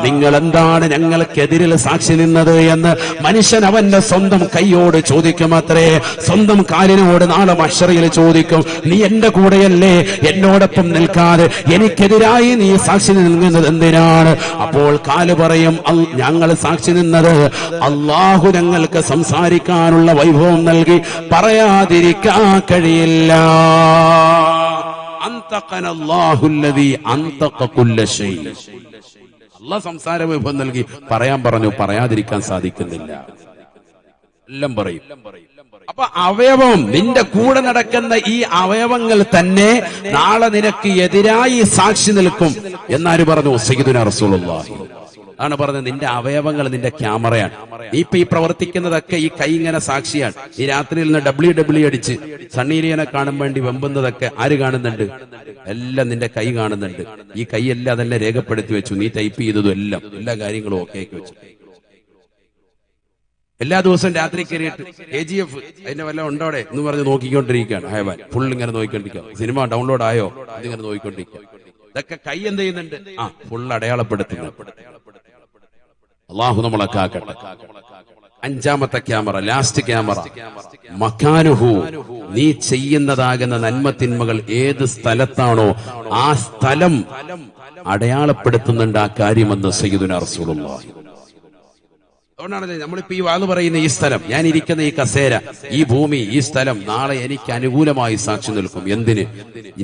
നിങ്ങൾ എന്താണ് ഞങ്ങൾക്കെതിരിൽ സാക്ഷി നിന്നത് എന്ന് മനുഷ്യൻ അവന്റെ സ്വന്തം കൈയോട് ചോദിക്കുമത്രേ. സ്വന്തം കാലിനോട് നാളെ മഹ്ശറിൽ ചോദിക്കും, നീ എന്റെ കൂടെയല്ലേ, എന്നോടൊപ്പം നിൽക്കാതെ എനിക്കെതിരായി നീ സാക്ഷി നിൽക്കുന്നത് എന്തിനാണ്? അപ്പോൾ കാല് പറയും, ഞങ്ങൾ സാക്ഷി നിന്നത് അല്ലാഹു ഞങ്ങൾക്ക് സംസാരിക്കാനുള്ള വൈഭവം നൽകി, പറയാതിരിക്കാൻ കഴിയില്ല. അല്ലാഹു സംസാര വൈഭവം നൽകി പറയാൻ പറഞ്ഞു, പറയാതിരിക്കാൻ സാധിക്കുന്നില്ല, എല്ലാം പറയും. അപ്പൊ അവയവം, നിന്റെ കൂടെ നടക്കുന്ന ഈ അവയവങ്ങൾ തന്നെ നാളെ നിനക്ക് എതിരായി സാക്ഷി നിൽക്കും എന്നാര് പറഞ്ഞു? സയ്യിദുനാ റസൂലുള്ളാഹി ആണ് പറഞ്ഞത്. നിന്റെ അവയവങ്ങൾ നിന്റെ ക്യാമറയാണ്. നീ ഇപ്പൊ ഈ പ്രവർത്തിക്കുന്നതൊക്കെ ഈ കൈ ഇങ്ങനെ സാക്ഷിയാണ്. ഈ രാത്രിയിൽ നിന്ന് WWE അടിച്ച് സണ്ണീലിയനെ കാണാൻ വേണ്ടി വെമ്പുന്നതൊക്കെ ആര് കാണുന്നുണ്ട്? എല്ലാം നിന്റെ കൈ കാണുന്നുണ്ട്. ഈ കൈയെല്ലാം അതെല്ലാം രേഖപ്പെടുത്തി വെച്ചു. നീ ടൈപ്പ് ചെയ്തതും എല്ലാം, എല്ലാ കാര്യങ്ങളും ഒക്കെ ആക്കി വെച്ചു. എല്ലാ ദിവസവും രാത്രി കയറിയിട്ട് KGF അതിന്റെ വല്ല ഉണ്ടോ അവിടെ എന്ന് പറഞ്ഞ് നോക്കിക്കൊണ്ടിരിക്കുകയാണ്. ഹൈവാൻ ഫുൾ ഇങ്ങനെ നോക്കിക്കൊണ്ടിരിക്കുക. സിനിമ ഡൗൺലോഡ് ആയോ ഇതിങ്ങനെ നോക്കിക്കൊണ്ടിരിക്കുക. ഇതൊക്കെ കൈ എന്ത് ചെയ്യുന്നുണ്ട്? ഫുൾ അടയാളപ്പെടുത്തുന്നു. അള്ളാഹു നമ്മളെ കാക്കട്ടെ. അഞ്ചാമത്തെ ക്യാമറ, ലാസ്റ്റ് ക്യാമറ, മക്കാനുഹു, നീ ചെയ്യുന്നതാകുന്ന നന്മ തിന്മകൾ ഏത് സ്ഥലത്താണോ ആ സ്ഥലം അടയാളപ്പെടുത്തുന്നുണ്ട് ആ കാര്യമെന്ന് സയ്യിദുനാ റസൂലുള്ളാഹി. അതുകൊണ്ടാണ് നമ്മളിപ്പോ ഈ വാള് പറയുന്ന ഈ സ്ഥലം, ഞാൻ ഇരിക്കുന്ന ഈ കസേര, ഈ ഭൂമി, ഈ സ്ഥലം നാളെ എനിക്ക് അനുകൂലമായി സാക്ഷി നിൽക്കും. എന്തിന്?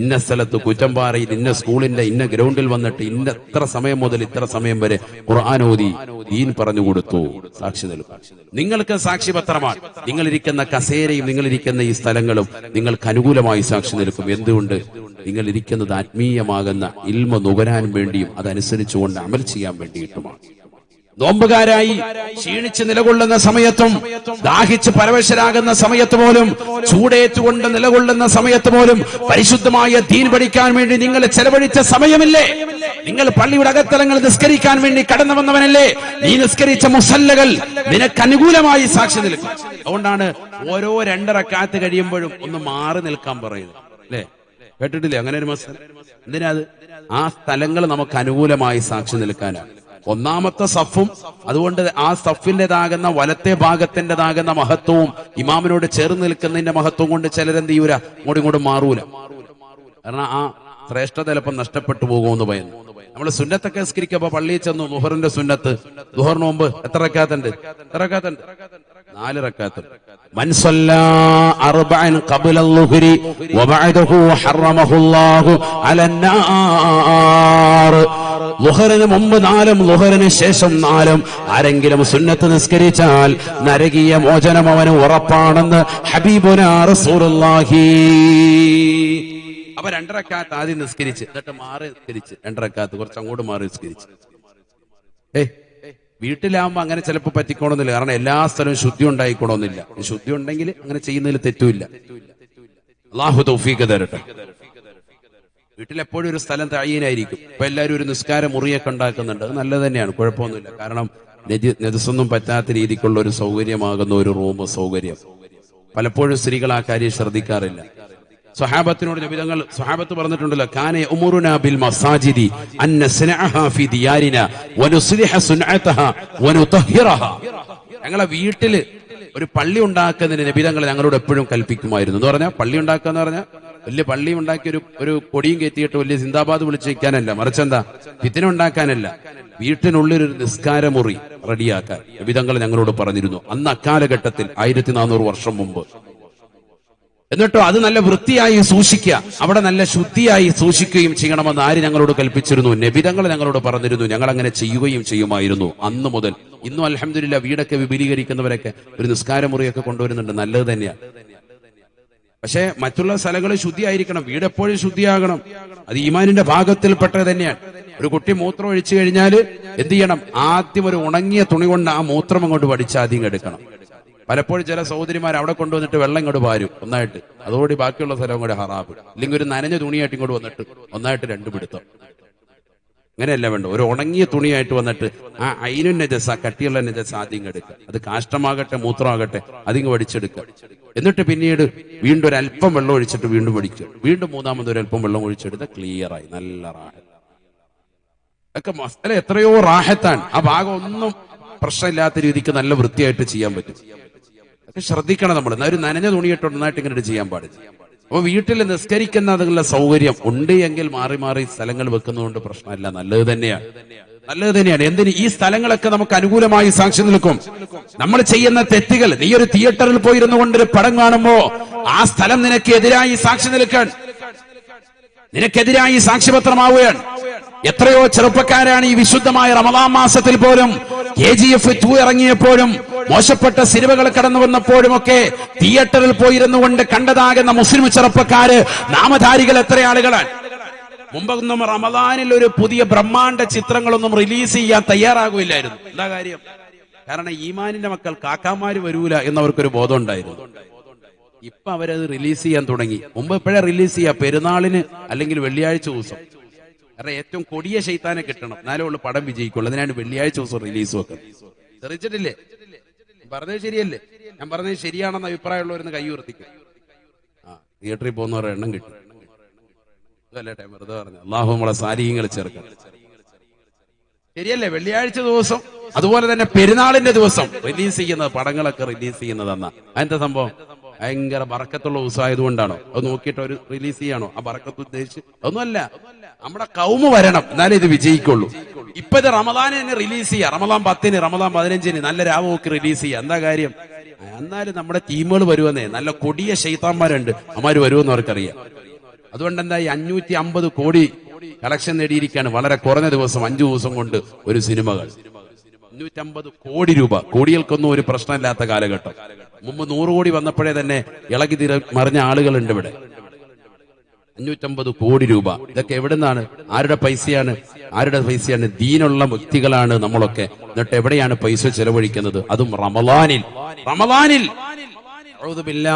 ഇന്ന സ്ഥലത്ത് കുറ്റമ്പാറയിൽ ഇന്ന സ്കൂളിന്റെ ഇന്ന ഗ്രൗണ്ടിൽ വന്നിട്ട് ഇന്ന ഇത്ര സമയം മുതൽ ഇത്ര സമയം വരെ ഖുർആൻ ഓതി ദീൻ പറഞ്ഞു കൊടുത്തു, സാക്ഷി നിൽക്കും. നിങ്ങൾക്ക് സാക്ഷിപത്രമാണ്. നിങ്ങളിരിക്കുന്ന കസേരയും നിങ്ങളിരിക്കുന്ന ഈ സ്ഥലങ്ങളും നിങ്ങൾക്ക് അനുകൂലമായി സാക്ഷി നിൽക്കും. എന്തുകൊണ്ട്? നിങ്ങൾ ഇരിക്കുന്നത് ആത്മീയമാകുന്ന ഇൽമ നുകരാൻ വേണ്ടിയും അതനുസരിച്ചുകൊണ്ട് അമൽ ചെയ്യാൻ വേണ്ടിയിട്ടുമാണ്. നോമ്പുകാരായി ക്ഷീണിച്ച് നിലകൊള്ളുന്ന സമയത്തും ദാഹിച്ച് പരവശരാകുന്ന സമയത്ത് പോലും ചൂടേറ്റുകൊണ്ട് നിലകൊള്ളുന്ന സമയത്ത് പോലും പരിശുദ്ധമായ ദീൻ പഠിക്കാൻ വേണ്ടി നിങ്ങൾ ചെലവഴിച്ച സമയമില്ലേ? നിങ്ങൾ പള്ളിയുടെ അകത്തലങ്ങൾ നിസ്കരിക്കാൻ വേണ്ടി കടന്നു വന്നവനല്ലേ? നീ നിസ്കരിച്ച മുസല്ലകൾ നിനക്ക് അനുകൂലമായി സാക്ഷി നിൽക്കും. അതുകൊണ്ടാണ് ഓരോ 2 റക്അത്ത് കഴിയുമ്പോഴും ഒന്ന് മാറി നിൽക്കാൻ പറയുന്നത്, അല്ലേ? കേട്ടിട്ടില്ലേ അങ്ങനെ ഒരു മസല? എന്തിനാ അത്? ആ സ്ഥലങ്ങൾ നമുക്ക് അനുകൂലമായി സാക്ഷി നിൽക്കാനാണ്. ഒന്നാമത്തെ സഫും അതുകൊണ്ട് ആ സഫിന്റേതാകുന്ന വലത്തെ ഭാഗത്തിൻ്റെതാകുന്ന മഹത്വവും ഇമാമിനോട് ചേർന്ന് നിൽക്കുന്നതിന്റെ മഹത്വം കൊണ്ട് ചിലരെന്ത് ചെയ്യൂല, ഇങ്ങോട്ടും മാറൂല. കാരണം ആ ശ്രേഷ്ഠത ചിലപ്പോൾ നഷ്ടപ്പെട്ടു പോകുമെന്ന് പറയുന്നു. നമ്മൾ സുന്നത്തൊക്കെ നിസ്കരിക്കുമ്പോ പള്ളിയിൽ ചെന്നു, ളുഹറിന്റെ സുന്നത്ത്, ളുഹറിന് മുമ്പ് എത്ര റക്അത്തുണ്ട്? 4 റക്അത്ത്. മൻ സല്ലാ അർബഅൻ ഖബ്ല അൽ-ളുഹ്രി വബഅദഹു ഹറമഹുല്ലാഹു അലന്നാർ. ളുഹറിന് മുമ്പ് 4 ളുഹറിന് ശേഷം 4 ആരെങ്കിലും സുന്നത്ത് നിസ്കരിച്ചാൽ നരകീയ മോചനം അവന് ഉറപ്പാണെന്ന് ഹബീബുനാ റസൂലുള്ളാഹി. അപ്പൊ 2 റക്അത്ത് ആദ്യം നിസ്കരിച്ച് എന്നിട്ട് മാറി നിസ്കരിച്ച് 2 റക്അത്ത് കുറച്ച് അങ്ങോട്ട് മാറി നിസ്കരിച്ച്. വീട്ടിലാവുമ്പോ അങ്ങനെ ചിലപ്പോൾ പറ്റിക്കോണമെന്നില്ല. കാരണം എല്ലാ സ്ഥലവും ശുദ്ധി ഉണ്ടായിക്കോണമെന്നില്ല. ശുദ്ധി ഉണ്ടെങ്കിൽ അങ്ങനെ ചെയ്യുന്നതിൽ തെറ്റുമില്ല. അല്ലാഹു തൗഫീഖ് തരട്ടെ. വീട്ടിലെപ്പോഴും ഒരു സ്ഥലം തയ്യനായിരിക്കും. ഇപ്പൊ എല്ലാവരും ഒരു നിസ്കാര മുറിയൊക്കെ ഉണ്ടാക്കുന്നുണ്ട്. അത് നല്ലത് തന്നെയാണ്, കുഴപ്പമൊന്നുമില്ല. കാരണം നെജസൊന്നും പറ്റാത്ത രീതിക്കുള്ള ഒരു സൗകര്യമാകുന്ന ഒരു റൂം സൗകര്യം പലപ്പോഴും സ്ത്രീകൾ ആ കാര്യം ശ്രദ്ധിക്കാറില്ല. സ്വഹാബത്തിനോട് നബിതങ്ങൾ സ്വഹാബത്ത് പറഞ്ഞിട്ടുണ്ടല്ലോ, കാന യഅ്മുറുനാ ബിൽ മസാജിദി അൻ നസ്നഅഹാ ഫി ദിയാരിനാ വനുസ്ലിഹ സുൻഅതഹാ വനുതഹിറഹാ. ഞങ്ങളെ വീട്ടില് ഒരു പള്ളി ഉണ്ടാക്കുന്നതിന് നബിതങ്ങൾ ഞങ്ങളോട് എപ്പോഴും കൽപ്പിക്കുമായിരുന്നു. എന്ന് പറഞ്ഞാൽ പള്ളി ഉണ്ടാക്കുക എന്ന് പറഞ്ഞാൽ വലിയ പള്ളി ഉണ്ടാക്കി ഒരു കൊടിയും കയറ്റിയിട്ട് വലിയ സിന്ദാബാദ് വിളിച്ചു വയ്ക്കാനല്ല, മറിച്ചെന്താ ഫിത്ന ഉണ്ടാക്കാനല്ല, വീട്ടിനുള്ളിൽ ഒരു നിസ്കാരമുറി റെഡിയാക്കാൻ നബിതങ്ങൾ ഞങ്ങളോട് പറഞ്ഞിരുന്നു. അന്ന് അക്കാലഘട്ടത്തിൽ 1400 വർഷം മുമ്പ്. എന്നിട്ടോ അത് നല്ല വൃത്തിയായി സൂക്ഷിക്കുക, അവിടെ നല്ല ശുദ്ധിയായി സൂക്ഷിക്കുകയും ചെയ്യണമെന്ന് ആര് ഞങ്ങളോട് കൽപ്പിച്ചിരുന്നു? നബിതങ്ങൾ ഞങ്ങളോട് പറഞ്ഞിരുന്നു. ഞങ്ങൾ അങ്ങനെ ചെയ്യുകയും ചെയ്യുമായിരുന്നു. അന്ന് മുതൽ ഇന്നും അൽഹംദുലില്ലാ വീടൊക്കെ വിപുലീകരിക്കുന്നവരൊക്കെ ഒരു നിസ്കാരമുറിയൊക്കെ കൊണ്ടുവരുന്നുണ്ട്, നല്ലത് തന്നെയാണ്. പക്ഷെ മറ്റുള്ള സ്ഥലങ്ങൾ ശുദ്ധിയായിരിക്കണം, വീട് എപ്പോഴും ശുദ്ധിയാകണം. അത് ഈമാനിന്റെ ഭാഗത്തിൽപ്പെട്ടത് തന്നെയാണ്. ഒരു കുട്ടി മൂത്രം ഒഴിച്ചു കഴിഞ്ഞാൽ എന്ത് ചെയ്യണം? ആദ്യം ഒരു ഉണങ്ങിയ തുണി കൊണ്ട് ആ മൂത്രം അങ്ങോട്ട് വടിച്ച് ആദ്യം എടുക്കണം. പലപ്പോഴും ചില സഹോദരിമാർ അവിടെ കൊണ്ടുവന്നിട്ട് വെള്ളം ഇങ്ങോട്ട് പാരും ഒന്നായിട്ട്, അതോടെ ബാക്കിയുള്ള സ്ഥലം കൂടെ ഹറാബ്. അല്ലെങ്കിൽ ഒരു നനഞ്ഞ തുണിയായിട്ട് ഇങ്ങോട്ട് വന്നിട്ട് ഒന്നായിട്ട് 2 പിടുത്തം. അങ്ങനെയല്ല വേണ്ട, ഒരു ഉണങ്ങിയ തുണിയായിട്ട് വന്നിട്ട് ആ അയിനും നജസ, കട്ടിയുള്ള നജസ ആദ്യം എടുക്കുക. അത് കാഷ്ടമാകട്ടെ മൂത്രമാകട്ടെ അതിങ്ങ് വടിച്ചെടുക്കുക. എന്നിട്ട് പിന്നീട് വീണ്ടും ഒരു അല്പം വെള്ളം ഒഴിച്ചിട്ട് വീണ്ടും വടിക്കുക. വീണ്ടും മൂന്നാമത് ഒരു അല്പം വെള്ളം ഒഴിച്ചെടുത്ത് ക്ലിയറായി, നല്ല റാഹത്ത്. ഒക്കെ മസല എത്രയോ റാഹത്താണ്. ആ ഭാഗം ഒന്നും പ്രശ്നമില്ലാത്ത രീതിക്ക് നല്ല വൃത്തിയായിട്ട് ചെയ്യാൻ പറ്റും. അതൊക്കെ ശ്രദ്ധിക്കണം നമ്മൾ. ഒരു നനഞ്ഞ തുണിയിട്ട് ഒന്നായിട്ട് ഇങ്ങനെ ചെയ്യാൻ പാടില്ല. അപ്പൊ വീട്ടിൽ നിസ്കരിക്കുന്നതിനുള്ള സൗകര്യം ഉണ്ട് എങ്കിൽ മാറി മാറി സ്ഥലങ്ങൾ വെക്കുന്നതുകൊണ്ട് പ്രശ്നമില്ല, നല്ലത് തന്നെയാണ്, നല്ലത് തന്നെയാണ്. എന്തിന്? ഈ സ്ഥലങ്ങളൊക്കെ നമുക്ക് അനുകൂലമായി സാക്ഷി നിൽക്കും. നമ്മൾ ചെയ്യുന്ന തെറ്റുകൾ, നീ ഒരു തിയേറ്ററിൽ പോയിരുന്നു കൊണ്ടൊരു പടം കാണുമ്പോ ആ സ്ഥലം നിനക്ക് എതിരായി സാക്ഷി നിൽക്കാൻ, നിനക്കെതിരായി സാക്ഷ്യപത്രമാവുകയാണ്. എത്രയോ ചെറുപ്പക്കാരാണ് ഈ വിശുദ്ധമായ റമദാൻ മാസത്തിൽ പോലും KGF 2 ഇറങ്ങിയപ്പോഴും മോശപ്പെട്ട സിനിമകൾ കടന്നു വന്നപ്പോഴും ഒക്കെ തിയേറ്ററിൽ പോയിരുന്നു കൊണ്ട് കണ്ടതാകുന്ന മുസ്ലിം ചെറുപ്പക്കാര് നാമധാരികൾ എത്ര ആളുകളാണ്. മുമ്പൊന്നും റമദാനിൽ ഒരു പുതിയ ബ്രഹ്മാണ്ഡ ചിത്രങ്ങളൊന്നും റിലീസ് ചെയ്യാൻ തയ്യാറാകില്ലായിരുന്നു. എന്താ കാര്യം? കാരണം ഈമാനിന്റെ മക്കൾ കാക്കാമാര് വരൂല എന്നവർക്കൊരു ബോധം ഉണ്ടായിരുന്നു. ഇപ്പൊ അവരത് റിലീസ് ചെയ്യാൻ തുടങ്ങി. മുമ്പ് എപ്പോഴാ റിലീസ് ചെയ്യാ? പെരുന്നാളിന് അല്ലെങ്കിൽ വെള്ളിയാഴ്ച ദിവസം. കാരണം ഏറ്റവും കൊടിയ ശൈത്താനെ കിട്ടണം, എന്നാലേ ഉള്ളു പടം വിജയിക്കുള്ളൂ. അതിനാണ് വെള്ളിയാഴ്ച ദിവസം റിലീസ് വെക്കുന്നത്. തെറിച്ചിട്ടില്ലേ? പറഞ്ഞത് ശരിയല്ലേ? ഞാൻ പറഞ്ഞത് ശരിയാണെന്ന് അഭിപ്രായമുള്ളവരെന്ന് കൈ ഉയർത്തിക്കും. തിയേറ്ററിൽ പോകുന്നവരുടെ എണ്ണം കിട്ടും. അതല്ലേട്ടെ വെറുതെ പറഞ്ഞു. അള്ളാഹു നമ്മളെ സാലിഹ്യങ്ങൾ ചേർക്കണം. ശരിയല്ലേ? വെള്ളിയാഴ്ച ദിവസം, അതുപോലെ തന്നെ പെരുന്നാളിന്റെ ദിവസം റിലീസ് ചെയ്യുന്നത്, പടങ്ങളൊക്കെ റിലീസ് ചെയ്യുന്നതെന്നാ. അതിന്റെ സംഭവം ഭയങ്കര ബറക്കത്തുള്ള ദിവസമായതുകൊണ്ടാണോ? അത് നോക്കിയിട്ട് ഒരു റിലീസ് ചെയ്യാണോ? ആ ബറക്കത്ത് ഉദ്ദേശിച്ച് ഒന്നുമല്ല. നമ്മുടെ കൗമ വരണം, എന്നാലേ ഇത് വിജയിക്കുള്ളൂ. ഇപ്പൊ ഇത് റമദാന് തന്നെ റിലീസ് ചെയ്യാം. റമദാൻ 10-ന്, റമദാൻ 15-ന് നല്ല രാവ് നോക്കി റിലീസ് ചെയ്യാം. എന്താ കാര്യം? എന്നാലും നമ്മുടെ ടീമുകൾ വരുമെന്നേ, നല്ല കൊടിയ ശൈത്താന്മാരുണ്ട്, അമാര് വരുമെന്ന് അവർക്കറിയാം. അതുകൊണ്ട് എന്താ ഈ 550 കോടി കളക്ഷൻ നേടിയിരിക്കുകയാണ് വളരെ കുറഞ്ഞ ദിവസം, 5 ദിവസം കൊണ്ട് ഒരു സിനിമകൾ. 550 കോടി രൂപ. കോടികൾക്കൊന്നും ഒരു പ്രശ്നമില്ലാത്ത കാലഘട്ടം. മുമ്പ് 100 കോടി വന്നപ്പോഴേ തന്നെ ഇളകി മറിഞ്ഞ ആളുകളുണ്ട് ഇവിടെ. 550 കോടി രൂപ. ഇതൊക്കെ എവിടെ നിന്നാണ്? ആരുടെ പൈസയാണ്? ആരുടെ പൈസയാണ്? ദീനുള്ള വ്യക്തികളാണ് നമ്മളൊക്കെ. എന്നിട്ട് എവിടെയാണ് പൈസ ചെലവഴിക്കുന്നത്? അതും റമദാനിൽ. റമദാനിൽ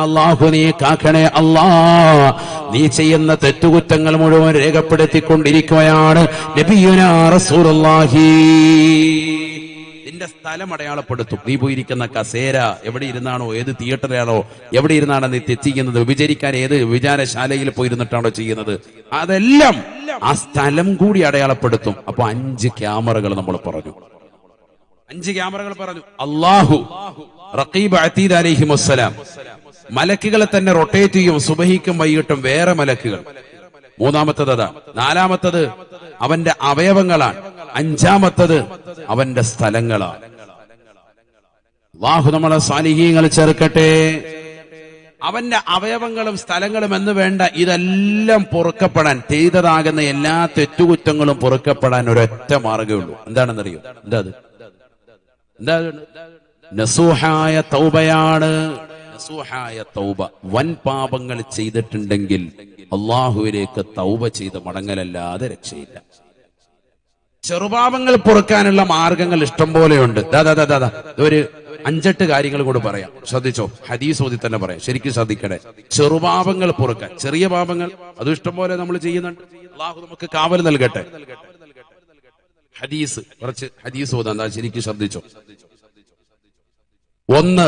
അല്ലാഹു നീ കാക്കണേ അല്ലാ. നീ ചെയ്യുന്ന തെറ്റുകുറ്റങ്ങൾ മുഴുവൻ രേഖപ്പെടുത്തിക്കൊണ്ടിരിക്കുകയാണ് നബിയുനാ റസൂലുള്ളാഹി. നിന്റെ സ്ഥലം അടയാളപ്പെടുത്തും. നീ പോയിരിക്കുന്ന കസേര എവിടെ ഇരുന്നാണോ, ഏത് തിയേറ്ററിലാണോ, എവിടെ ഇരുന്നാണ് നീ തെറ്റിക്കുന്നത്, വിചാരിക്കാൻ ഏത് വിചാരശാലയിൽ പോയിരുന്നിട്ടാണോ ചെയ്യുന്നത്, അതെല്ലാം ആ സ്ഥലം കൂടി അടയാളപ്പെടുത്തും. അപ്പൊ 5 ക്യാമറകൾ നമ്മൾ പറഞ്ഞു. 5 ക്യാമറകൾ പറഞ്ഞു. അല്ലാഹു, റഖീബ് അതീദ് അലൈഹിമുസ്സലാം, മലക്കുകളെ തന്നെ റൊട്ടേറ്റ് ചെയ്യും. സുബഹിക്കും വൈകിട്ടും വേറെ മലക്കുകൾ. 3-മത്തത് അതാ. 4-മത്തത് അവന്റെ അവയവങ്ങളാണ്. 5-മത്തത് അവന്റെ സ്ഥലങ്ങളാണ്. അല്ലാഹു നമ്മളെ സാലിഹീങ്ങൾ ചേർക്കട്ടെ. അവന്റെ അവയവങ്ങളും സ്ഥലങ്ങളും എന്ന് വേണ്ട, ഇതെല്ലാം പൊറുക്കപ്പെടാൻ, ചെയ്തതാകുന്ന എല്ലാ തെറ്റുകുറ്റങ്ങളും പൊറുക്കപ്പെടാൻ ഒരൊറ്റ മാർഗ്ഗമേ ഉള്ളൂ. എന്താണെന്നറിയോ? എന്താ അത്? എന്താ? നസൂഹായ തൗബയാണ്. നസൂഹായ തൗബ. വൻ പാപങ്ങൾ ചെയ്തിട്ടുണ്ടെങ്കിൽ അള്ളാഹുവിലേക്ക് തൗബ ചെയ്ത് മടങ്ങലല്ലാതെ രക്ഷയില്ല. ചെറുപാപങ്ങൾ പൊറുക്കാനുള്ള മാർഗങ്ങൾ ഇഷ്ടം പോലെയുണ്ട്. ഒരു 5-8 കാര്യങ്ങൾ കൂടെ പറയാം, ശ്രദ്ധിച്ചോ. ഹദീസ് ഓതി തന്നെ പറയാം, ശരിക്കും ശ്രദ്ധിക്കണേ. ചെറുപാപങ്ങൾ പൊറുക്കാൻ, ചെറിയ പാപങ്ങൾ അത് ഇഷ്ടം പോലെ നമ്മൾ ചെയ്യുന്നുണ്ട്. അള്ളാഹു നമുക്ക് കാവൽ നൽകട്ടെ. ഹദീസ്, കുറച്ച് ഹദീസ് ഓതാ, എന്താ? ശരിക്കും ശ്രദ്ധിച്ചോ. ഒന്ന്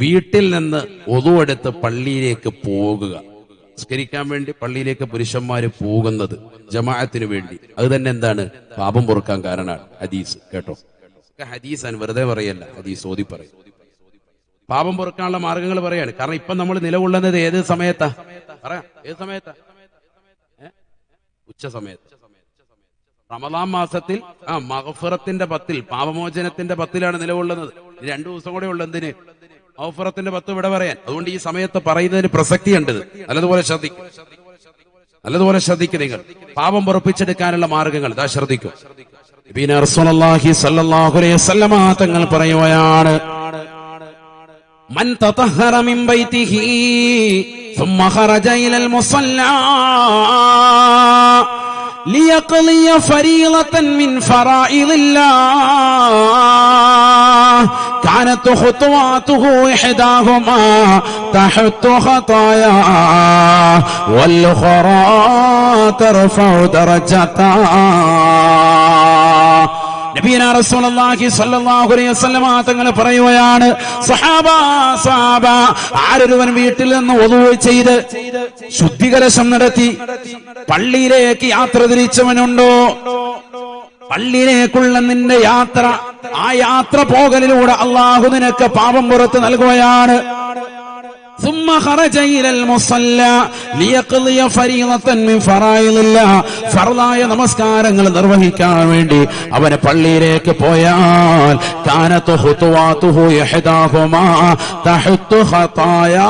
വീട്ടിൽ നിന്ന് ഒതു എടുത്ത് പള്ളിയിലേക്ക് പോകുക, നിസ്കരിക്കാൻ വേണ്ടി പള്ളിയിലേക്ക് പുരുഷന്മാര് പോകുന്നത് ജമാഅത്തിന് വേണ്ടി, അത് തന്നെ എന്താണ്? പാപം പൊറുക്കാൻ കാരണമാണ്. ഹദീസ് കേട്ടോ, ഹദീസാണ്, വെറുതെ പറയല്ല, ഹദീസ് ഓതി പറയും. പാപം പൊറുക്കാനുള്ള മാർഗങ്ങൾ പറയാണ്. കാരണം ഇപ്പൊ നമ്മൾ നിലകൊള്ളുന്നത് ഏത് സമയത്താ? പറയാം, ഏത് സമയത്താ? ഉച്ച സമയത്ത്. റമദാൻ മാസത്തിൽ മഗ്ഫിറത്തിന്റെ 10, പാപമോചനത്തിന്റെ 10ലാണ് നിലകൊള്ളുന്നത്. 2 ദിവസം കൂടെ ഉള്ളു എന്തിന്? മഗ്ഫിറത്തിന്റെ 10 ഇവിടെ പറയാൻ. അതുകൊണ്ട് ഈ സമയത്ത് പറയുന്നതിന് പ്രസക്തിയുണ്ട്. നല്ലതുപോലെ ശ്രദ്ധിക്കും നിങ്ങൾ. പാപം പൊറുപ്പിച്ചെടുക്കാനുള്ള മാർഗങ്ങൾ ഇതാ ശ്രദ്ധിക്കും. നബിയുനാ റസൂലുള്ളാഹി സ്വല്ലല്ലാഹു അലൈഹി വസല്ലമ തങ്ങൾ പറയുകയാണ്, മൻ തതഹറ മിൻ ബൈതിഹി ثم خرج إلى المصلى ليقضي فريضة من فرائض الله كانت خطواته إحداهما تحت خطايا والأخرى ترفع درجتا. നബിയുനാ റസൂലുള്ളാഹി സ്വല്ലല്ലാഹു അലൈഹി വസല്ലമ തങ്ങൾ പറയുകയാണ്, സഹാബ ആരൊരുവൻ വീട്ടിൽ നിന്ന് wudu ചെയ്ത് ശുദ്ധികലശം നടത്തി പള്ളിയിലേക്ക് യാത്ര തിരിച്ചവനുണ്ടോ, പള്ളിയിലേക്കുള്ള നിന്റെ യാത്ര, ആ യാത്ര പോകലിലൂടെ അല്ലാഹു നിനക്ക് പാപം പുറത്ത് നൽകുകയാണ്. ثم خرج إلى المصلى ليقضي فريضة من فرائض الله, ഫർളായ നമസ്കാരങ്ങൾ നിർവഹിക്കാൻ വേണ്ടി അവനെ പള്ളിയിലേക്ക് പോയാൽ കാനത്ത് ഖുതുവാതുഹു ഇഹ്ദാഹുമാ തഹത്തു ഖതായാ,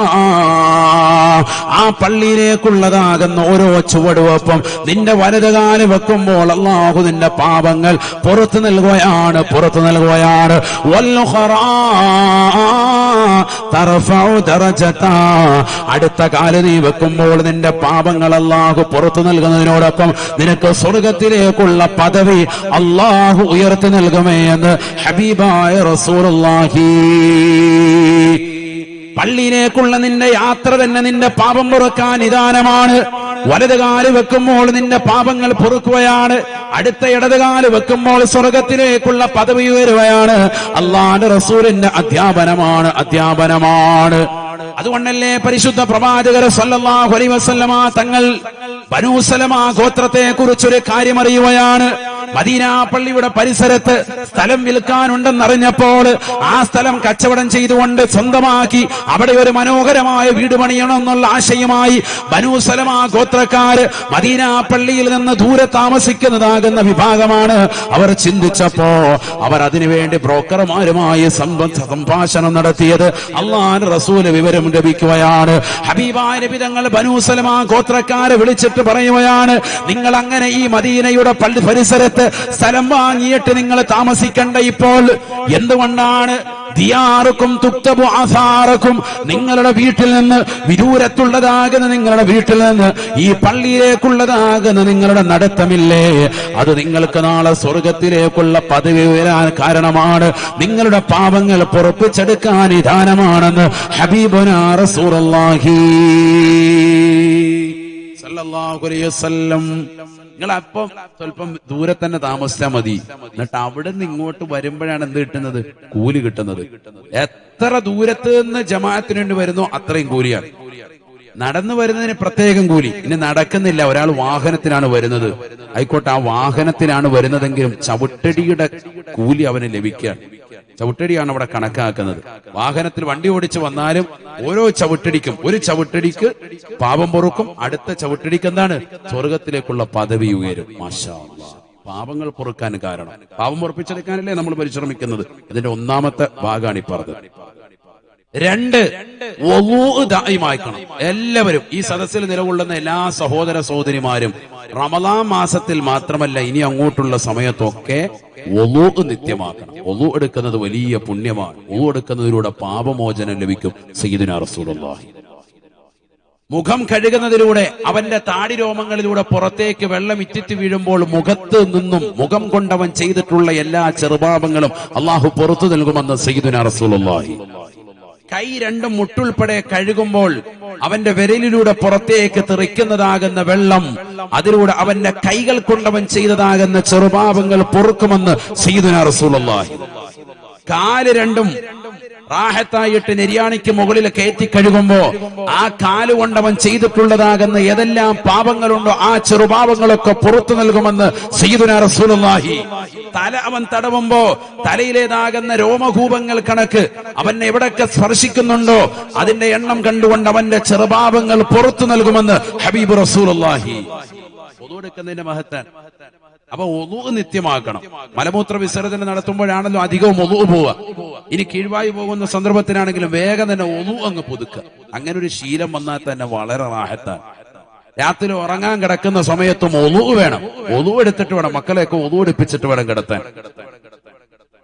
ആ പള്ളിയിലേക്കുള്ളതാകുന്ന ഓരോ ചുവടുവെപ്പും നിന്റെ വലതുകാല് വെക്കുമ്പോൾ അല്ലാഹു നിന്റെ പാപങ്ങൾ പുറത്തു നൽകുകയാണ്. വൽഖറാ തർഫഉ ദറജത, അടുത്ത കാല് നീ വെക്കുമ്പോൾ നിന്റെ പാപങ്ങൾ അല്ലാഹു പുറത്തു നൽകുന്നതിനോടൊപ്പം നിനക്ക് സ്വർഗത്തിലേക്കുള്ള പദവി അല്ലാഹു ഉയർത്തി നൽകുമേ എന്ന് ഹബീബായ റസൂലുള്ളാഹി. പള്ളിയിലേക്കുള്ള നിന്റെ യാത്ര തന്നെ നിന്റെ പാപം പൊറുക്കാൻ നിദാനമാണ്. വലതുകാല് വെക്കുമ്പോൾ നിന്റെ പാപങ്ങൾ പൊറുക്കുകയാണ്, അടുത്ത ഇടതുകാല് വെക്കുമ്പോൾ സ്വർഗത്തിലേക്കുള്ള പദവി ഉയരുകയാണ്. അല്ലാഹുവിന്റെ റസൂലിന്റെ അധ്യാപനമാണ്. അതുകൊണ്ടല്ലേ പരിശുദ്ധ പ്രവാചകർ സല്ലല്ലാഹു അലൈഹി വസല്ലമ തങ്ങൾ ബനൂ സലമ ഗോത്രത്തെ കുറിച്ചൊരു കാര്യം അറിയുകയാണ്. മദീന പള്ളിയുടെ പരിസരത്ത് സ്ഥലം വിൽക്കാനുണ്ടെന്നറിഞ്ഞപ്പോൾ ആ സ്ഥലം കച്ചവടം ചെയ്തുകൊണ്ട് സ്വന്തമാക്കി അവിടെ ഒരു മനോഹരമായ വീട് പണിയണമെന്നുള്ള ആശയമായി ബനൂ സലമ ഗോത്രക്കാര് മദീന പള്ളിയിൽ നിന്ന് ദൂരെ താമസിക്കുന്നതാകുന്ന വിഭാഗമാണ്. അവർ ചിന്തിച്ചപ്പോ അവർ അതിനുവേണ്ടി ബ്രോക്കർമാരുമായി സംഭാഷണം നടത്തിയത് അല്ലാഹുവിന്റെ റസൂല് വിവരം ലഭിക്കുകയാണ്. ഹബീബായ നബി തങ്ങൾ ബനൂ സലമ ഗോത്രക്കാരെ വിളിച്ചിട്ട് പറയുകയാണ്, നിങ്ങൾ അങ്ങനെ ഈ മദീനയുടെ പള്ളി പരിസരത്ത് സ്ഥലം വാങ്ങിയിട്ട് നിങ്ങൾ താമസിക്കണ്ട. ഇപ്പോൾ എന്തുകൊണ്ടാണ്? ദിയാറുക്കും തുക്തബു ആസാറക്കും, നിങ്ങളുടെ വീട്ടിൽ നിന്ന് വിദൂരത്തുള്ളതാകുന്ന നിങ്ങളുടെ വീട്ടിൽ നിന്ന് ഈ പള്ളിയിലേക്കുള്ളതാകുന്ന നിങ്ങളുടെ നടത്തമില്ലേ, അത് നിങ്ങൾക്ക് നാളെ സ്വർഗത്തിലേക്കുള്ള പദവി ഉയരാൻ കാരണമാണ്, നിങ്ങളുടെ പാപങ്ങൾ പൊറുപ്പിച്ചെടുക്കാൻ നിദാനമാണെന്ന് ഹബീബുനാ റസൂലുള്ളാഹി സല്ലല്ലാഹു അലൈഹി വസല്ലം. നിങ്ങൾ അപ്പം സ്വല്പം ദൂരെ തന്നെ താമസിച്ചാൽ മതി, എന്നിട്ട് അവിടെ നിന്ന് ഇങ്ങോട്ട് വരുമ്പോഴാണ് എന്ത് കിട്ടുന്നത്? കൂലി കിട്ടുന്നത്. എത്ര ദൂരത്ത് നിന്ന് ജമാഅത്തിന് വേണ്ടി വരുന്നോ അത്രയും കൂലിയാണ്. നടന്നു വരുന്നതിന് പ്രത്യേകം കൂലി. ഇനി നടക്കുന്നില്ല, ഒരാൾ വാഹനത്തിനാണ് വരുന്നത്, ആയിക്കോട്ടെ, ആ വാഹനത്തിനാണ് വരുന്നതെങ്കിലും ചവിട്ടടിയുടെ കൂലി അവന് ലഭിക്കാൻ. ചവിട്ടടിയാണ് അവിടെ കണക്കാക്കുന്നത്. വാഹനത്തിൽ വണ്ടി ഓടിച്ച് വന്നാലും ഓരോ ചവിട്ടടിക്കും, ഒരു ചവിട്ടടിക്ക് പാപം പൊറുക്കും, അടുത്ത ചവിട്ടടിക്ക് എന്താണ്? സ്വർഗത്തിലേക്കുള്ള പദവി ഉയരും. മാഷാ അല്ലാഹ്. പാപങ്ങൾ പൊറുക്കാൻ കാരണം, പാപം പൊറുപ്പിച്ചെടുക്കാനല്ലേ നമ്മൾ പരിശ്രമിക്കുന്നത്. അതിന്റെ ഒന്നാമത്തെ ഭാഗമാണ് ഈ പറഞ്ഞത്. 2, വുളൂ ദായിമാക്കണം. എല്ലാവരും ഈ സദസ്സിൽ നിലകൊള്ളുന്ന എല്ലാ സഹോദര സഹോദരിമാരും റമദാൻ മാസത്തിൽ മാത്രമല്ല ഇനി അങ്ങോട്ടുള്ള സമയത്തൊക്കെ വുളൂ നിത്യമാക്കണം. വുളൂ എടുക്കുന്നത് വലിയ പുണ്യമാണ്. വുളൂ എടുക്കുന്നതിലൂടെ പാപമോചനം ലഭിക്കും. സയ്യിദുനാ റസൂലുള്ളാഹി മുഖം കഴുകുന്നതിലൂടെ അവന്റെ താടി രോമങ്ങളിലൂടെ പുറത്തേക്ക് വെള്ളം ഇറ്റിറ്റ് വീഴുമ്പോൾ മുഖത്ത് നിന്നും മുഖം കൊണ്ടവൻ ചെയ്തിട്ടുള്ള എല്ലാ ചെറുപാപങ്ങളും അള്ളാഹു പുറത്തു നൽകുമെന്ന് സയ്യിദുനാ റസൂലുള്ളാഹി. കൈ രണ്ടും മുട്ടുൾപ്പെടെ കഴുകുമ്പോൾ അവന്റെ വിരലിലൂടെ പുറത്തേക്ക് തെറിക്കുന്നതാകുന്ന വെള്ളം, അതിലൂടെ അവന്റെ കൈകൾ കൊണ്ടവൻ ചെയ്തതാകുന്ന ചെറുപാപങ്ങൾ പൊറുക്കുമെന്ന് സയ്യിദുനാ റസൂലുള്ളാഹി. കാല് രണ്ടും റാഹത്തായിട്ട് നെര്യാണിക്ക് മുകളിൽ കയറ്റി കഴുകുമ്പോ ആ കാലുകൊണ്ട് അവൻ ചെയ്തിട്ടുള്ളതാകുന്ന ഏതെല്ലാം പാപങ്ങളുണ്ടോ ആ ചെറുപാപങ്ങളൊക്കെ പുറത്തു നൽകുമെന്ന് സയ്യിദുനാ റസൂലുള്ളാഹി. തല അവൻ തടവുമ്പോ തലയിലേതാകുന്ന രോമകൂപങ്ങൾ കണക്ക് അവൻ എവിടൊക്കെ സ്പർശിക്കുന്നുണ്ടോ അതിന്റെ എണ്ണം കണ്ടുകൊണ്ട് അവന്റെ ചെറുപാപങ്ങൾ പുറത്തു നൽകുമെന്ന് ഹബീബ് റസൂലുള്ളാഹി. വുളു എടുക്കുന്നതിന്റെ മഹത്താൻ. അപ്പൊ വുളു നിത്യമാക്കണം. മലമൂത്ര വിസർജനം നടത്തുമ്പോഴാണല്ലോ അധികവും വുളു പോവുക. ഇനി കീഴ്വായി പോകുന്ന സന്ദർഭത്തിനാണെങ്കിലും വേഗം തന്നെ വുളു അങ്ങ് പുതുക്കുക. അങ്ങനെ ഒരു ശീലം വന്നാൽ തന്നെ വളരെ റാഹത്താണ്. രാത്രി ഉറങ്ങാൻ കിടക്കുന്ന സമയത്തും വുളു വേണം. വുളു എടുത്തിട്ട് വേണം, മക്കളെയൊക്കെ വുളു എടുപ്പിച്ചിട്ട് വേണം കിടത്താൻ.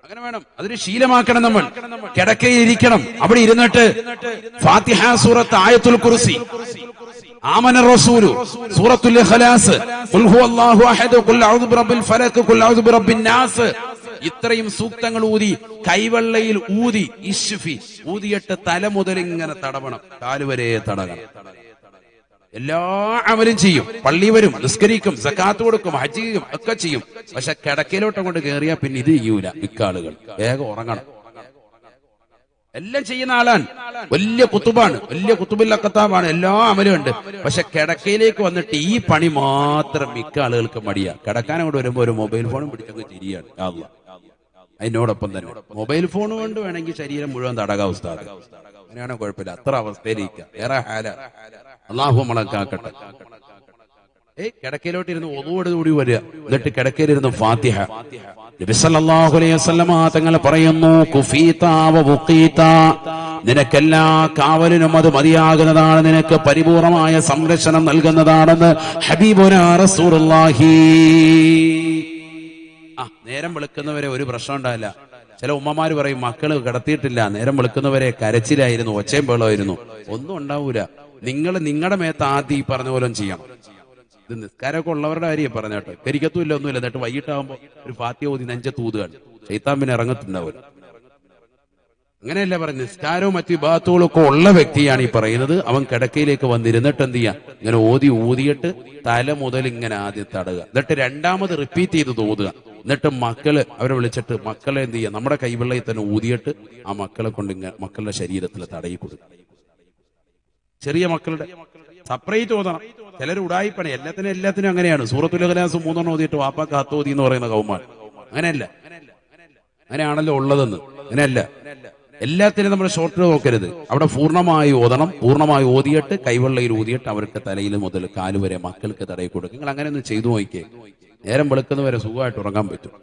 അങ്ങനെ വേണം, അതൊരു ശീലമാക്കണം. നമ്മൾ കിടക്കയിരിക്കണം. അവിടെ ഇരുന്നിട്ട് ഫാത്തിഹ സൂറത്ത്, ആയത്തുൽ കുർസി, ആമന റസൂലു, സൂറത്തുൽ ഇഖ്ലാസ്, ഖുൽ ഹുവല്ലാഹു അഹദ്, ഖുൽ അഊദു ബിറബ്ബിൽ ഫലക്, ഖുൽ അഊദു ബിറബ്ബിൻ നാസ്, ഇത്രയും സൂക്തങ്ങൾ ഊതി കൈവെള്ളയിൽ ഊതി ഇശ്ഫി ഊതിയിട്ട് തല മുതൽ ഇങ്ങനെ തടവണം, കാലുവരെ തടകണം. എല്ലാ അമലും ചെയ്യും, പള്ളി വരും, നിസ്കരിക്കും, സക്കാത്ത് കൊടുക്കും, ഹജ്ജ് ചെയ്യും, ഒക്കെ ചെയ്യും. പക്ഷെ കിടക്കയിലോട്ടം കൊണ്ട് കയറിയാൽ പിന്നെ ഇത് ചെയ്യൂല. ഇക്കാളുകൾ വേഗം ഉറങ്ങണം. എല്ലാം ചെയ്യുന്ന ആളാണ്, വലിയ കുത്തുബാണ്, വലിയ കുത്തുബില്ല കത്താബാണ്, എല്ലാ അമലും ഉണ്ട്. പക്ഷെ കിടക്കയിലേക്ക് വന്നിട്ട് ഈ പണി മാത്രം മിക്ക ആളുകൾക്ക് മടിയാ. കിടക്കാൻ അങ്ങോട്ട് വരുമ്പോ ഒരു മൊബൈൽ ഫോണും പിടിച്ചങ്ങ് തിരിയാണ്. അതിനോടൊപ്പം തന്നെ മൊബൈൽ ഫോൺ കൊണ്ട് വേണമെങ്കിൽ ശരീരം മുഴുവൻ തടകാ ഉസ്താദ്. അങ്ങനെയാണോ കുഴപ്പമില്ല, അത്ര അവസ്ഥയിലേക്ക് ഏറെ ഹാല. അള്ളാഹു നമ്മളാക്കട്ടെ. കിടക്കയിലോട്ടിരുന്ന് ഒന്നുകൂടി വരിക, എന്നിട്ട് കിടക്കയിലിരുന്ന് ഫാത്തിഹ. നബി സല്ലല്ലാഹു അലൈഹി വസല്ലമ തങ്ങൾ പറയുന്നു, കുഫീത വ വുഖീത, നിനക്കെല്ലാ കാവലിനും അത് മതിയാകുന്നതാണ്, നിനക്ക് പരിപൂർണമായ സംരക്ഷണം നൽകുന്നതാണെന്ന് ഹബീബുനാ റസൂലുള്ളാഹി. നേരം വെളുക്കുന്നവരെ ഒരു പ്രശ്നം ഉണ്ടാവില്ല. ചില ഉമ്മമാര് പറയും, മക്കള് കിടത്തിയിട്ടില്ല, നേരം വെളുക്കുന്നവരെ കരച്ചിലായിരുന്നു, ഒച്ചയും ബഹളമായിരുന്നു. ഒന്നും ഉണ്ടാവൂല. നിങ്ങൾ നിങ്ങളുടെ മേത്ത് ആദ്യം ഈ പറഞ്ഞ പോലെ ചെയ്യണം. ഇത് നിസ്കാരമൊക്കെ ഉള്ളവരുടെ കാര്യം പറഞ്ഞോട്ടെ. കരിക്കത്തും ഇല്ല, ഒന്നുമില്ല. എന്നിട്ട് വൈകിട്ടാകുമ്പോ ഒരു ഫാത്തിഹ ഓതി നെഞ്ചത്തൂതുകയാണ്. ശൈത്താൻ പിന്നെ ഇറങ്ങത്തുണ്ടാവില്ല. അങ്ങനെയല്ല പറഞ്ഞു. നിസ്കാരവും മറ്റു വിഭാഗത്തുകളും ഒക്കെ ഉള്ള വ്യക്തിയാണ് ഈ പറയുന്നത്. അവൻ കിടക്കയിലേക്ക് വന്നിരുന്നിട്ട് എന്ത് ചെയ്യാ, ഇങ്ങനെ ഊതിയിട്ട് തല മുതൽ ഇങ്ങനെ ആദ്യം തടയുക, എന്നിട്ട് രണ്ടാമത് റിപ്പീറ്റ് ചെയ്ത് തോതുക. എന്നിട്ട് മക്കള് അവരെ വിളിച്ചിട്ട് മക്കളെ എന്ത് ചെയ്യുക, നമ്മുടെ കൈവെള്ളയിൽ തന്നെ ഊതിയിട്ട് ആ മക്കളെ കൊണ്ട് ഇങ്ങനെ മക്കളുടെ ശരീരത്തിൽ തടയി കൊടുക്കുക. ചെറിയ മക്കളുടെ സെപ്പറേറ്റ് ഓതണം. ചിലർ ഉടായിപ്പണി, എല്ലാത്തിനും അങ്ങനെയാണ്. സൂറത്തുൽ ഇഖ്ലാസ് 3 ഓതിയിട്ട് വാപ്പാക്ക് 10 ഓതി എന്ന് പറയുന്ന കൗമാൻ. അങ്ങനെയല്ല, അങ്ങനെയാണല്ലോ ഉള്ളതെന്ന്. അങ്ങനെയല്ല, എല്ലാത്തിനും നമ്മൾ ഷോർട്ട് നോക്കരുത്. അവിടെ പൂർണ്ണമായി ഓതണം. പൂർണ്ണമായി ഓതിയിട്ട് കൈവെള്ളയിൽ ഊതിയിട്ട് അവരുടെ തലയിൽ മുതൽ കാലുവരെ മക്കൾക്ക് തടയി കൊടുക്കും. നിങ്ങൾ അങ്ങനെയൊന്നും ചെയ്തു നോക്കിയേ, നേരം വെളുക്കുന്നവരെ സുഖമായിട്ട് ഉറങ്ങാൻ പറ്റും.